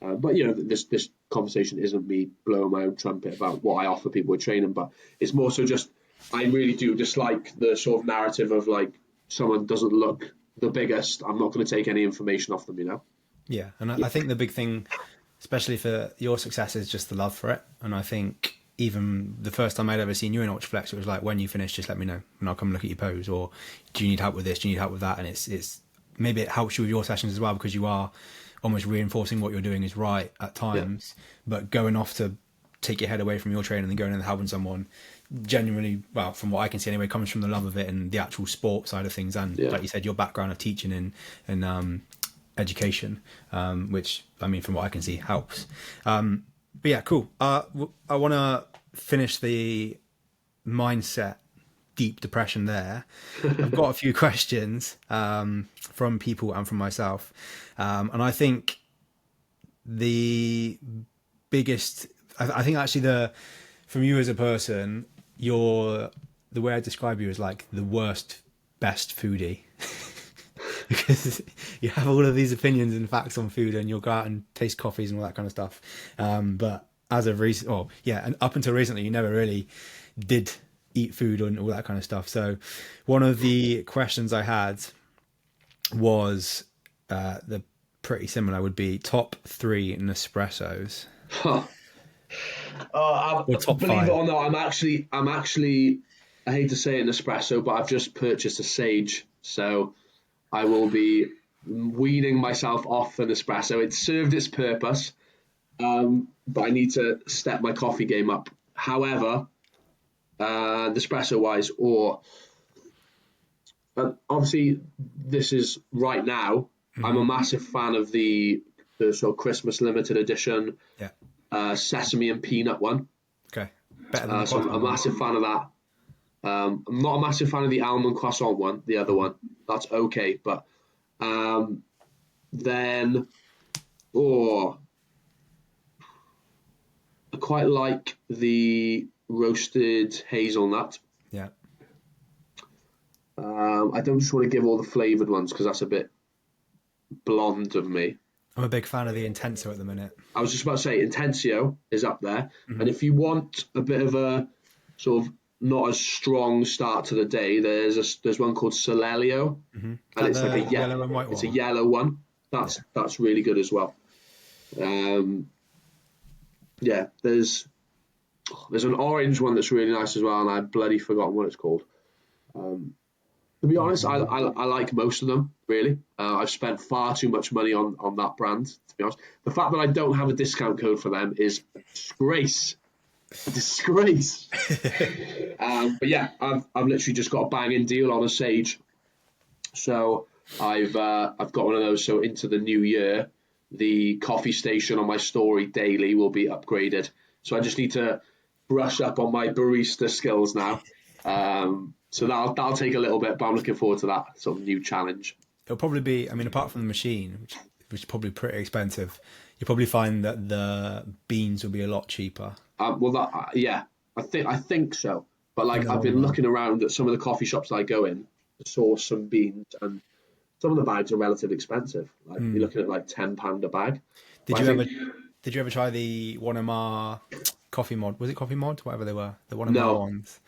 but you know, this conversation isn't me blowing my own trumpet about what I offer people with training, but it's more so just I really do dislike the sort of narrative of like, someone doesn't look the biggest, I'm not going to take any information off them, you know? Yeah, and I think the big thing, especially for your success, is just the love for it. And I think even the first time I'd ever seen you in Ultraflex, it was like, when you finish, just let me know and I'll come look at your pose, or do you need help with this? Do you need help with that? And it's maybe it helps you with your sessions as well, because you are almost reinforcing what you're doing is right at times, but going off to take your head away from your training and going and helping someone genuinely, well, from what I can see anyway, comes from the love of it and the actual sport side of things, and like you said, your background of teaching and education, which I mean, from what I can see, helps. But yeah, cool. I want to finish the mindset deep depression there. I've got a few questions from people and from myself, and I think the biggest, I think actually from you as a person, the way I describe you is like the worst best foodie. Because you have all of these opinions and facts on food, and you'll go out and taste coffees and all that kind of stuff, but as of recent, and up until recently, you never really did eat food and all that kind of stuff. So one of the questions I had was the pretty similar, would be top 3 Nespressos. Or top believe 5. It or not, I'm actually I hate to say it, Nespresso, but I've just purchased a Sage, so I will be weaning myself off the Nespresso. It served its purpose, but I need to step my coffee game up. However, Nespresso wise, obviously this is right now. I'm a massive fan of the sort of Christmas limited edition. Sesame and peanut one. Okay. Better than so I'm a massive fan of that. I'm not a massive fan of the almond croissant one, the other one. That's okay, but then I quite like the roasted hazelnut. Yeah. I don't just want to give all the flavoured ones because that's a bit blonde of me. I'm a big fan of the Intensio at the minute. I was just about to say Intensio is up there. And if you want a bit of a sort of not as strong start to the day, there's one called Solelio, and it's like a yellow and white one. It's a yellow one. That's really good as well. Yeah, there's an orange one that's really nice as well, and I've bloody forgotten what it's called. To be honest, I like most of them, really. I've spent far too much money on that brand, to be honest. The fact that I don't have a discount code for them is a disgrace. A disgrace. But yeah, I've literally just got a banging deal on a Sage. So I've got one of those. So into the new year, the coffee station on my story daily will be upgraded. So I just need to brush up on my barista skills now. So that'll take a little bit, but I'm looking forward to that sort of new challenge. It'll probably be, I mean, apart from the machine, which is probably pretty expensive, you'll probably find that the beans will be a lot cheaper Yeah, I think so. But in like the I've long been run. looking around at some of the coffee shops that I go in to source some beans, and some of the bags are relatively expensive. Like you're looking at like £10 a bag. Did But I you ever think did you ever try the one of my coffee mod? Was it coffee mod? Whatever they were, the one of my no, ones.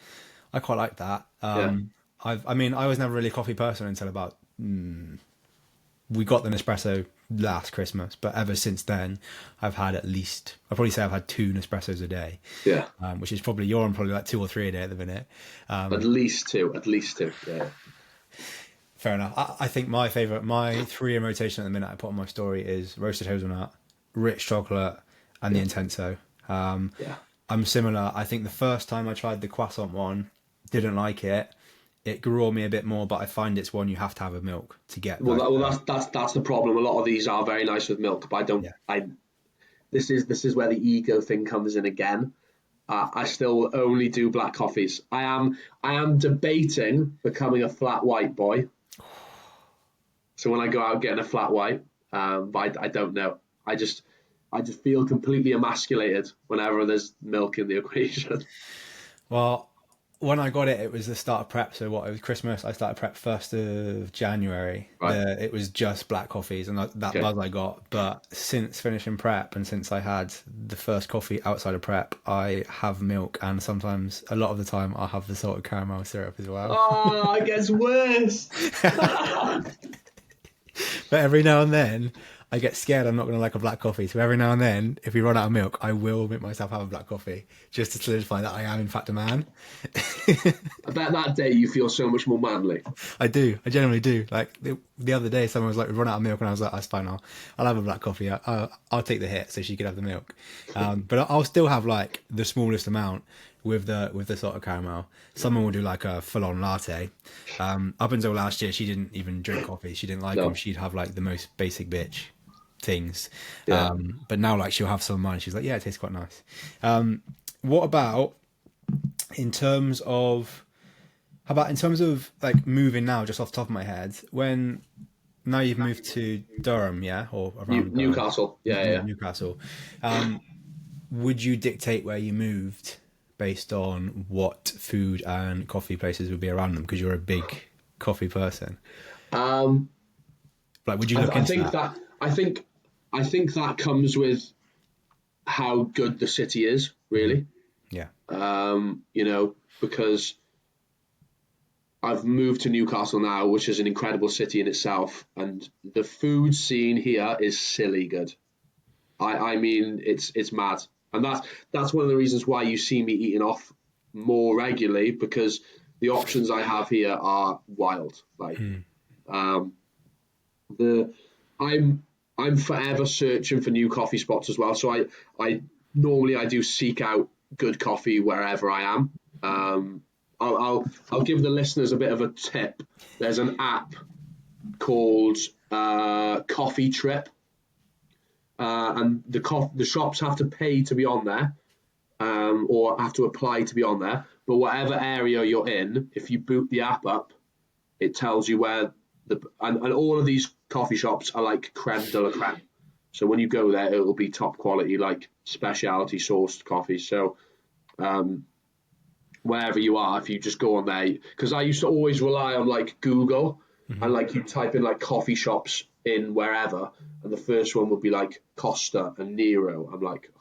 I quite like that. yeah. I mean, I was never really a coffee person until about we got the Nespresso last Christmas, but ever since then, I've had at least, I'd probably say I've had 2 Nespressos a day, Yeah, which is probably, you're on probably like 2 or 3 a day at the minute. at least two, at least two. Yeah, Fair enough. I think my favorite, my 3 in rotation at the minute I put on my story is roasted hazelnut, rich chocolate, and the yeah, Intenso. yeah. I'm similar. I think the first time I tried the croissant one, didn't like it. It grew on me a bit more, but I find it's one you have to have with milk to get Well, like, that's the problem. A lot of these are very nice with milk, but I don't. yeah. I this is where the ego thing comes in again. I still only do black coffees. I am debating becoming a flat white boy. So when I go out getting a flat white, but I don't know. I just feel completely emasculated whenever there's milk in the equation. Well, when I got it, it was the start of prep. So what? It was Christmas. I started prep 1st of January. Right. It was just black coffees and that Okay. buzz I got. But since finishing prep and since I had the first coffee outside of prep, I have milk and sometimes a lot of the time I'll have the salted caramel syrup as well. Oh, it gets worse. But every now and then, I get scared I'm not going to like a black coffee. So every now and then, if we run out of milk, I will make myself have a black coffee just to solidify that I am in fact a man. I bet that day you feel so much more manly. I do. I generally do. Like the other day, someone was like, "We run out of milk," and I was like, "That's fine. I'll have a black coffee. I'll take the hit so she could have the milk." But I'll still have like the smallest amount with the sort of caramel. Someone will do like a full on latte. Up until last year, she didn't even drink coffee. She didn't like them. No. She'd have like the most basic bitch things. Yeah. But now like she'll have some of mine. She's like, "Yeah, it tastes quite nice." What about in terms of how about in terms of like moving now, just off the top of my head, when now you've moved to Durham, yeah, or around Newcastle. Yeah, yeah. Newcastle, would you dictate where you moved based on what food and coffee places would be around them? Because you're a big coffee person. Um, Like, would you I, look I into think that? that I think that comes with how good the city is, really. Yeah. Because I've moved to Newcastle now, which is an incredible city in itself, and the food scene here is silly good. I mean, it's mad, and that's one of the reasons why you see me eating off more regularly, because the options I have here are wild. Like um, the I'm forever searching for new coffee spots as well. So I normally I do seek out good coffee wherever I am. I'll give the listeners a bit of a tip. There's an app called Coffee Trip, and the shops have to pay to be on there, or have to apply to be on there. But whatever area you're in, if you boot the app up, it tells you where and all of these coffee shops are like creme de la creme. So when you go there, it will be top quality, like specialty sourced coffee. So wherever you are, if you just go on there, because I used to always rely on like Google, and like you type in like coffee shops in wherever, and the first one would be like Costa and Nero. I'm like,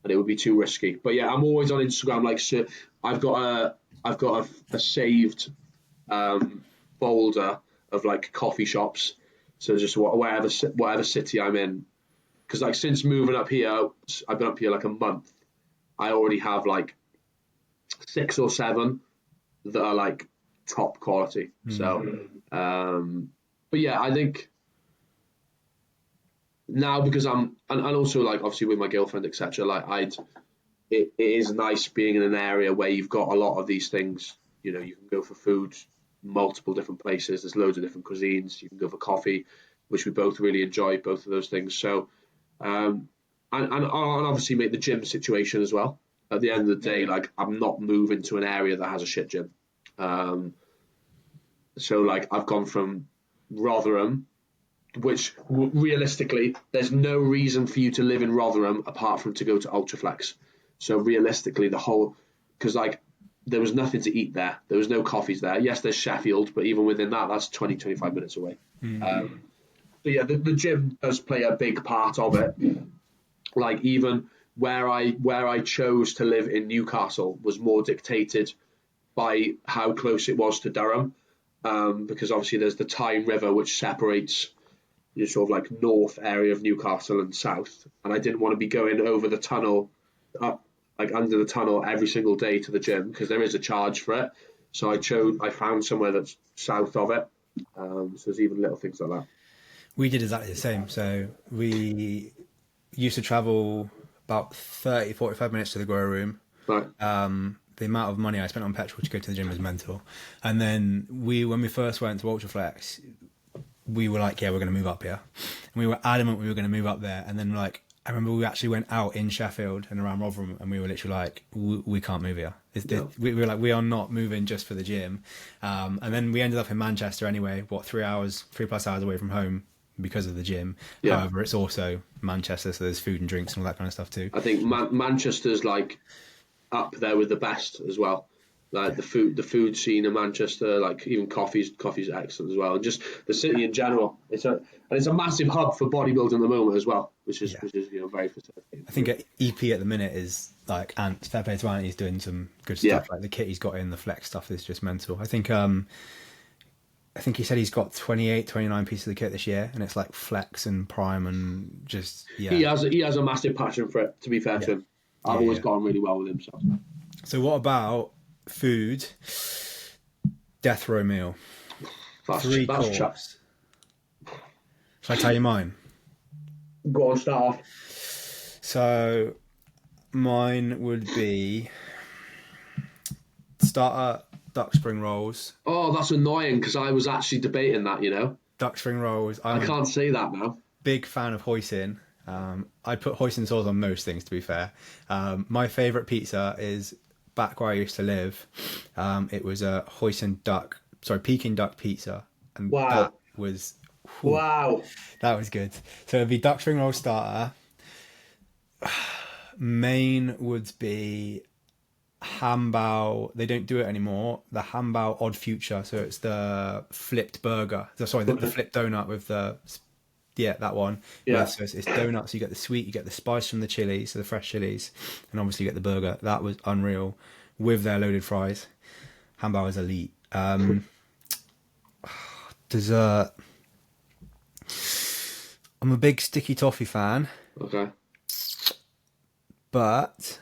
and it would be too risky. But yeah, I'm always on Instagram. Like, so I've got a saved folder of like coffee shops. So just whatever city I'm in, because like since moving up here, I've been up here like a month. I already have like 6 or 7 that are like top quality. So, but yeah, I think now because and also like obviously with my girlfriend, etc. Like it is nice being in an area where you've got a lot of these things. You know, you can go for food, multiple different places. There's loads of different cuisines. You can go for coffee, which we both really enjoy, both of those things. So, and obviously make the gym situation as well. At the end of the day, like I'm not moving to an area that has a shit gym. So like I've gone from Rotherham, which realistically, there's no reason for you to live in Rotherham apart from to go to Ultraflex. So realistically, because like there was nothing to eat there. There was no coffees there. Yes, there's Sheffield, but even within that, that's 20, 25 minutes away. So yeah, the gym does play a big part of it. Like even where I chose to live in Newcastle was more dictated by how close it was to Durham, because obviously there's the Tyne River which separates the sort of like north area of Newcastle and south, and I didn't want to be going over the tunnel, up like under the tunnel every single day to the gym because there is a charge for it. So I found somewhere that's south of it. So there's even little things like that. We did exactly the same. So we used to travel about 30, 45 minutes to the grow room. Right. The amount of money I spent on petrol to go to the gym was mental. And then when we first went to Ultraflex, we were like, yeah, we're going to move up here. And we were adamant we were going to move up there. And then like, I remember we actually went out in Sheffield and around Rotherham and we were literally like, we can't move here. We were like, we are not moving just for the gym. And then we ended up in Manchester anyway, 3+ hours away from home because of the gym. Yeah. However, it's also Manchester, so there's food and drinks and all that kind of stuff too. I think Manchester's like up there with the best as well. Like the food scene in Manchester, like even coffee's excellent as well, and just the city in general. It's a massive hub for bodybuilding at the moment as well, which is very facilitating. I think EP at the minute is like fair play to Ant, he's doing some good stuff. Like the kit he's got in, the flex stuff is just mental. I think he said he's got 28, 29 pieces of the kit this year, and it's like flex and prime and just He has a massive passion for it. To be fair to him, I've always gone really well with him. So what about food? Death row meal. 3 course. Shall I tell you mine? Go on, start off. So mine would be starter duck spring rolls. Oh, that's annoying because I was actually debating that. Duck spring rolls. I can't say that now. Big fan of hoisin. I put hoisin sauce on most things, to be fair. My favourite pizza is back where I used to live. It was a Peking duck pizza, and that was that was good. So it'd be duck spring roll starter. Main would be hambao. They don't do it anymore. The hambao odd future. So it's the flipped burger. The flipped donut with the that one. Yeah. So it's donuts. You get the sweet, you get the spice from the chilies, so the fresh chilies, and obviously you get the burger. That was unreal with their loaded fries. Hambao is elite. Dessert. I'm a big sticky toffee fan. Okay. But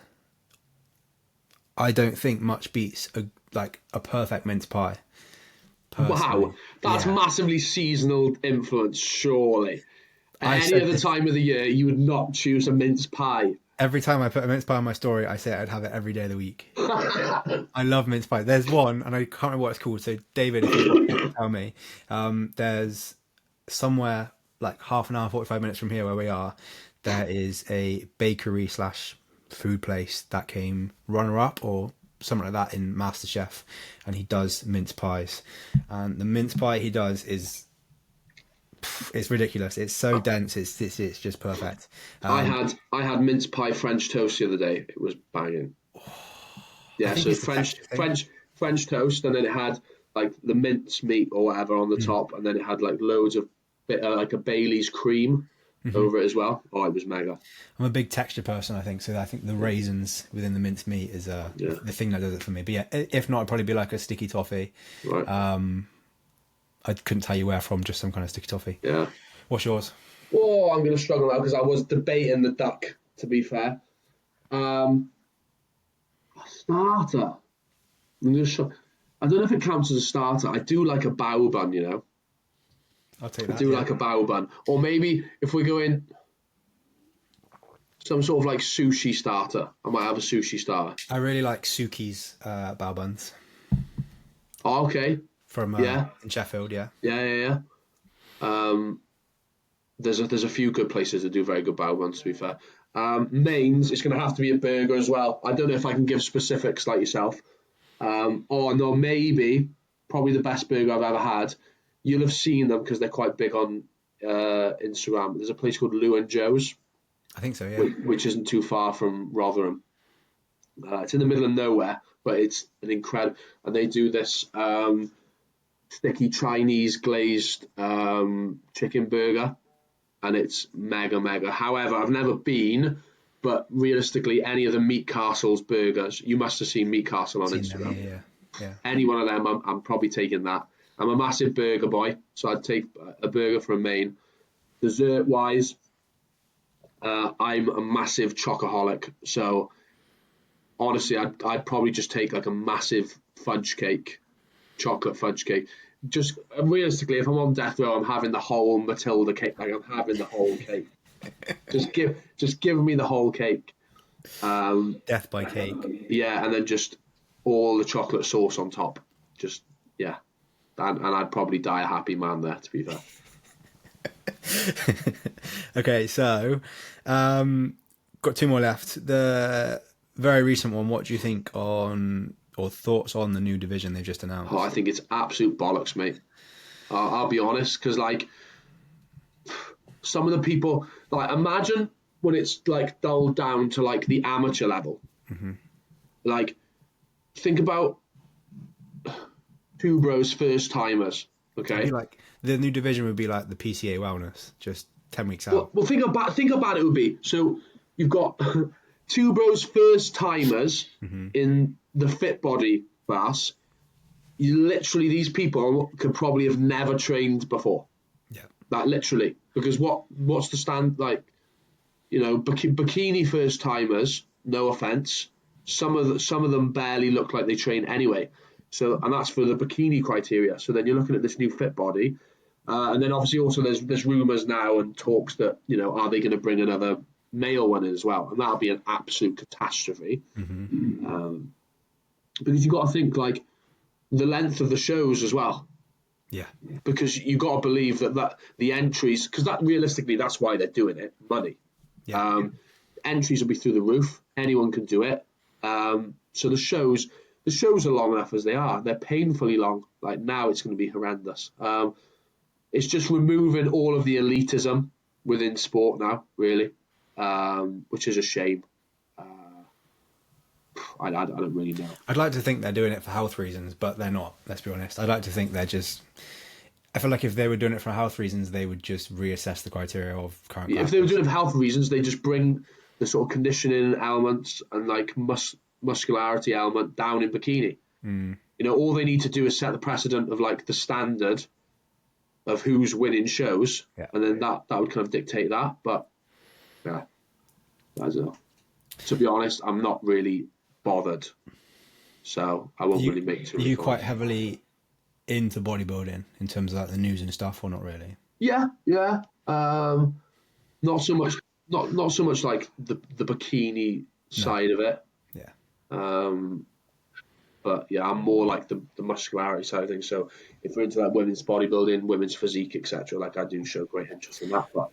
I don't think much beats a perfect mince pie. Personally. Wow, that's massively seasonal influence, surely. Any other time of the year, you would not choose a mince pie. Every time I put a mince pie on my story, I say I'd have it every day of the week. I love mince pie. There's one, and I can't remember what it's called. So, David, if you can tell me, there's somewhere like half an hour, 45 minutes from here where we are, there is a bakery / food place that came runner-up or something like that in MasterChef, and he does mince pies. And the mince pie he does is... it's ridiculous. It's so dense. It's just perfect. I had mince pie French toast the other day. It was banging. Yeah, so French toast, and then it had like the mince meat or whatever on the top, and then it had like loads of like a Bailey's cream over it as well. Oh, it was mega. I'm a big texture person, I think, so I think the raisins within the mince meat is the thing that does it for me. But yeah, if not, it'd probably be like a sticky toffee. Right. I couldn't tell you where from, just some kind of sticky toffee. Yeah. What's yours? Oh, I'm going to struggle now because I was debating the duck, to be fair. Starter. I don't know if it counts as a starter. I do like a bao bun, you know. I'll take I that. do Yeah. like a bao bun. Or maybe if we're going some sort of like sushi starter, I might have a sushi starter. I really like Suki's bao buns Oh, okay. from Yeah. in Sheffield. Yeah. Yeah. There's a few good places that do very good bao buns, to be fair. Mains, it's going to have to be a burger as well. I don't know if I can give specifics like yourself. Or no, maybe probably the best burger I've ever had. You'll have seen them because they're quite big on Instagram. There's a place called Lou and Joe's, I think so. Yeah. which isn't too far from Rotherham. It's in the middle of nowhere, but it's an incredible. And they do this sticky Chinese glazed chicken burger, and it's mega mega. However, I've never been, but realistically, any of the Meat Castle's burgers, you must have seen Meat Castle on Seen them. Instagram. Yeah. Any one of them, I'm probably taking that. I'm a massive burger boy, so I'd take a burger for a main. Dessert wise, I'm a massive chocoholic, so honestly, I'd probably just take like a massive fudge cake, chocolate fudge cake. Just realistically, if I'm on death row, I'm having the whole Matilda cake. Like I'm having the whole cake. Just give me the whole cake. Death by cake. Yeah, and then just all the chocolate sauce on top. Just yeah, and I'd probably die a happy man there. To be fair. Okay, so got two more left. The very recent one. What do you think on or thoughts on the new division they've just announced? Oh, I think it's absolute bollocks, mate. I'll be honest, because like some of the people, like imagine when it's like dulled down to like the amateur level. Like think about two bros first timers. It'd Okay. be like the new division would be like the PCA Wellness, just 10 weeks out. Well, think how bad it would be. So you've got two bros first timers in the fit body class. You literally, these people could probably have never trained before. Yeah. Like literally, because what's the stand like? You know, bikini first timers. No offense, some of them barely look like they train anyway. So, and that's for the bikini criteria. So then you're looking at this new fit body, and then obviously also there's rumours now and talks that are they going to bring another male one in as well, and that'll be an absolute catastrophe. Because you've got to think like the length of the shows as well. Yeah. Because you've got to believe that the entries, because that realistically that's why they're doing it, money. Yeah. Entries will be through the roof. Anyone can do it. So the shows are long enough as they are. They're painfully long. Like now, it's going to be horrendous. It's just removing all of the elitism within sport now, really, which is a shame. I don't really know. I'd like to think they're doing it for health reasons, but they're not. Let's be honest. I'd like to think they're just. I feel like if they were doing it for health reasons, they would just reassess the criteria of current. If they were doing it for health reasons, they just bring the sort of conditioning elements and like muscularity element down in bikini. All they need to do is set the precedent of like the standard of who's winning shows, and then that would kind of dictate that. But yeah, I don't know. To be honest, I'm not really bothered, so I won't really make too much. Are you quite heavily into bodybuilding in terms of like the news and stuff, or not really? Yeah. Not so much. Not so much like the bikini side of it. Yeah. But yeah, I'm more like the muscularity side of things. So if we're into that women's bodybuilding, women's physique, etc., like I do show great interest in that. But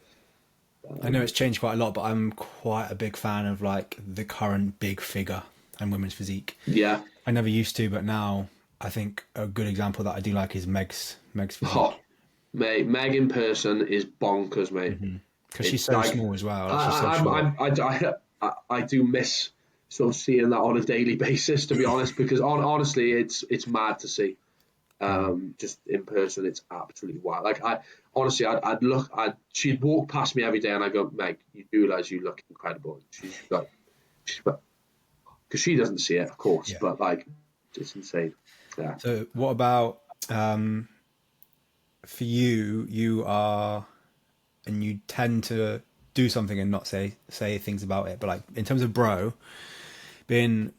I know it's changed quite a lot, but I'm quite a big fan of like the current big figure and women's physique. Yeah. I never used to, but now I think a good example that I do like is Meg's physique. Oh, mate, Meg in person is bonkers, mate. Because she's so small as well. Like I do miss sort of seeing that on a daily basis, to be honest, because honestly, it's mad to see. Just in person, it's absolutely wild. Like she'd walk past me every day, and I go, Meg, you do realise you look incredible. She's like, because she doesn't see it, of course, but like, it's insane. Yeah. So what about for you? You are and you tend to do something and not say things about it. But like in terms of being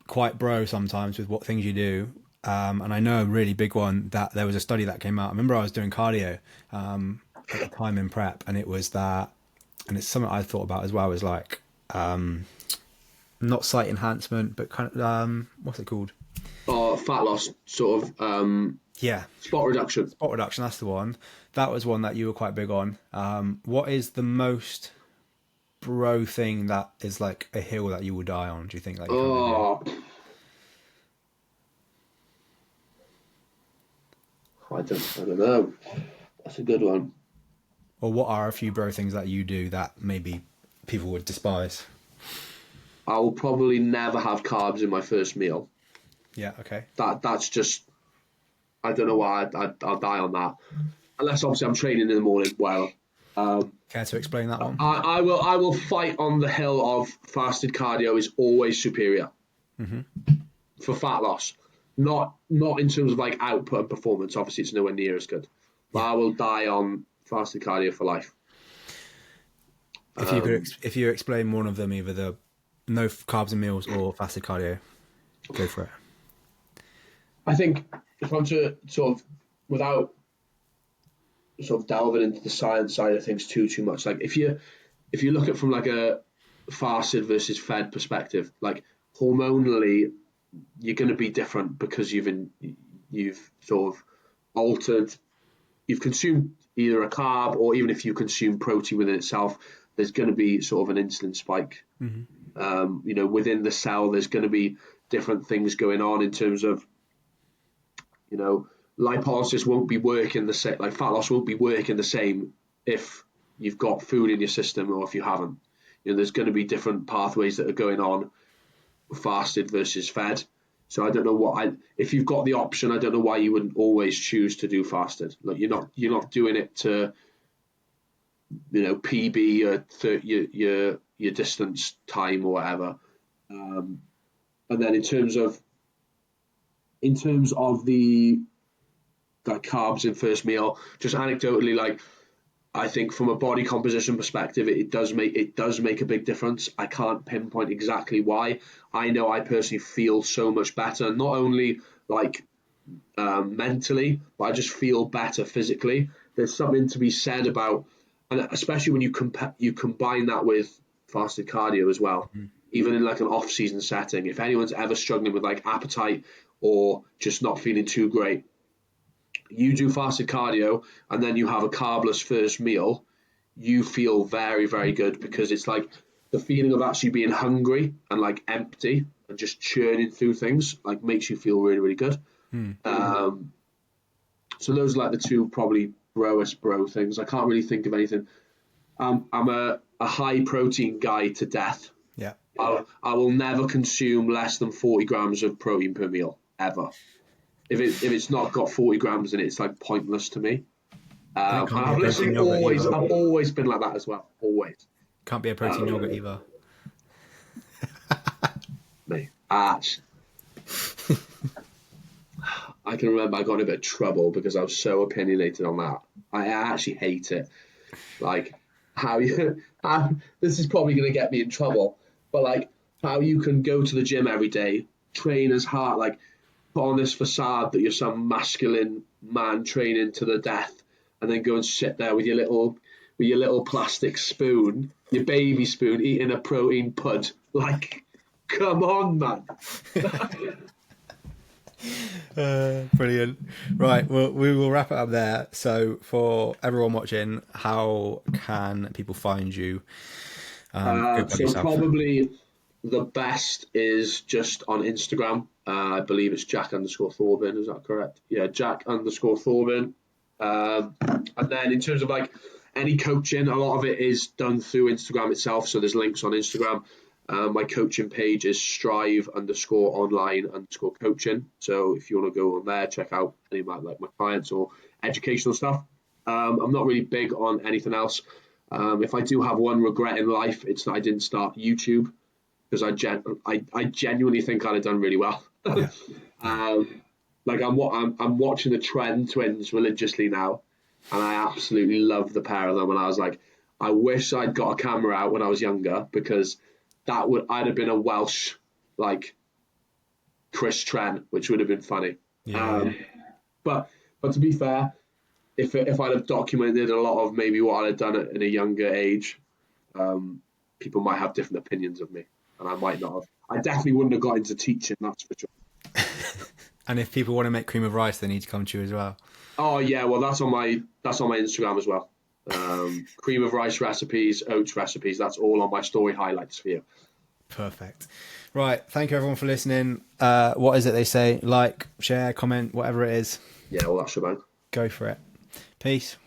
quite bro sometimes with what things you do. And I know a really big one that there was a study that came out. I remember I was doing cardio at the time in prep, and it was that, and it's something I thought about as well, is like not sight enhancement, but kind of what's it called? Fat loss, sort of. Yeah, spot reduction. Spot reduction, that's the one. That was one that you were quite big on. What is the most bro thing that is like a hill that you will die on, do you think? Like I don't know. That's a good one. Or what are a few bro things that you do that maybe people would despise? I will probably never have carbs in my first meal. Yeah, okay. That's just, I don't know why I'll die on that. Unless obviously I'm training in the morning. Well, care to explain that one? I will fight on the hill of fasted cardio is always superior for fat loss. Not in terms of like output and performance. Obviously, it's nowhere near as good. But I will die on fasted cardio for life. If you explain one of them, either the no carbs and meals or fasted cardio, go for it. I think if I'm to sort of, without sort of delving into the science side of things too much, like if you look at it from like a fasted versus fed perspective, like hormonally you're going to be different because you've sort of altered, you've consumed either a carb, or even if you consume protein within itself, there's going to be sort of an insulin spike. Within the cell, there's going to be different things going on in terms of, lipolysis won't be working the same, like fat loss won't be working the same if you've got food in your system or if you haven't. There's going to be different pathways that are going on fasted versus fed. So I don't know if you've got the option, I don't know why you wouldn't always choose to do fasted. Like you're not doing it to, PB your distance time or whatever. And then in terms of the like carbs in first meal, just anecdotally, like I think from a body composition perspective, it does make a big difference. I can't pinpoint exactly why. I know I personally feel so much better, not only like mentally, but I just feel better physically. There's something to be said about, and especially when you combine that with fasted cardio as well, even in like an off-season setting. If anyone's ever struggling with like appetite or just not feeling too great, you do fasted cardio and then you have a carbless first meal, you feel very, very good, because it's like the feeling of actually being hungry and like empty and just churning through things like makes you feel really, really good. So those are like the two probably bro things. I can't really think of anything. I'm a high protein guy to death. Yeah. I will never consume less than 40 grams of protein per meal ever. If it's not got 40 grams in it, it's like pointless to me. I've always been like that as well. Always. Can't be a protein yogurt either. Mate, I can remember I got in a bit of trouble because I was so opinionated on that. I actually hate it. Like this is probably going to get me in trouble, but like how you can go to the gym every day, train as hard, like put on this facade that you're some masculine man training to the death, and then go and sit there with your little plastic spoon, your baby spoon, eating a protein pud. Like, come on, man. Brilliant. Right, well, we will wrap it up there. So for everyone watching, how can people find you? So probably the best is just on Instagram. I believe it's Jack_Thorburn. Is that correct? Yeah, Jack_Thorburn. And then in terms of like any coaching, a lot of it is done through Instagram itself. So there's links on Instagram. My coaching page is strive_online_coaching. So if you want to go on there, check out any of my clients or educational stuff. I'm not really big on anything else. If I do have one regret in life, it's that I didn't start YouTube, because I genuinely think I'd have done really well. Yeah. Like I'm watching the Trend Twins religiously now. and I absolutely loved the pair of them. And I was like, I wish I'd got a camera out when I was younger, because I'd have been a Welsh like Chris Trent, which would have been funny. Yeah. But to be fair, if I'd have documented a lot of maybe what I'd have done at a younger age, people might have different opinions of me, and I might not have. I definitely wouldn't have got into teaching, that's for sure. And if people want to make cream of rice, they need to come to you as well. Oh yeah, well that's on my Instagram as well. Cream of rice recipes, oats recipes. That's all on my story highlights for you. Perfect. Right. Thank you everyone for listening. What is it they say? Like, share, comment, whatever it is. Yeah, well that's shebang. Go for it. Peace.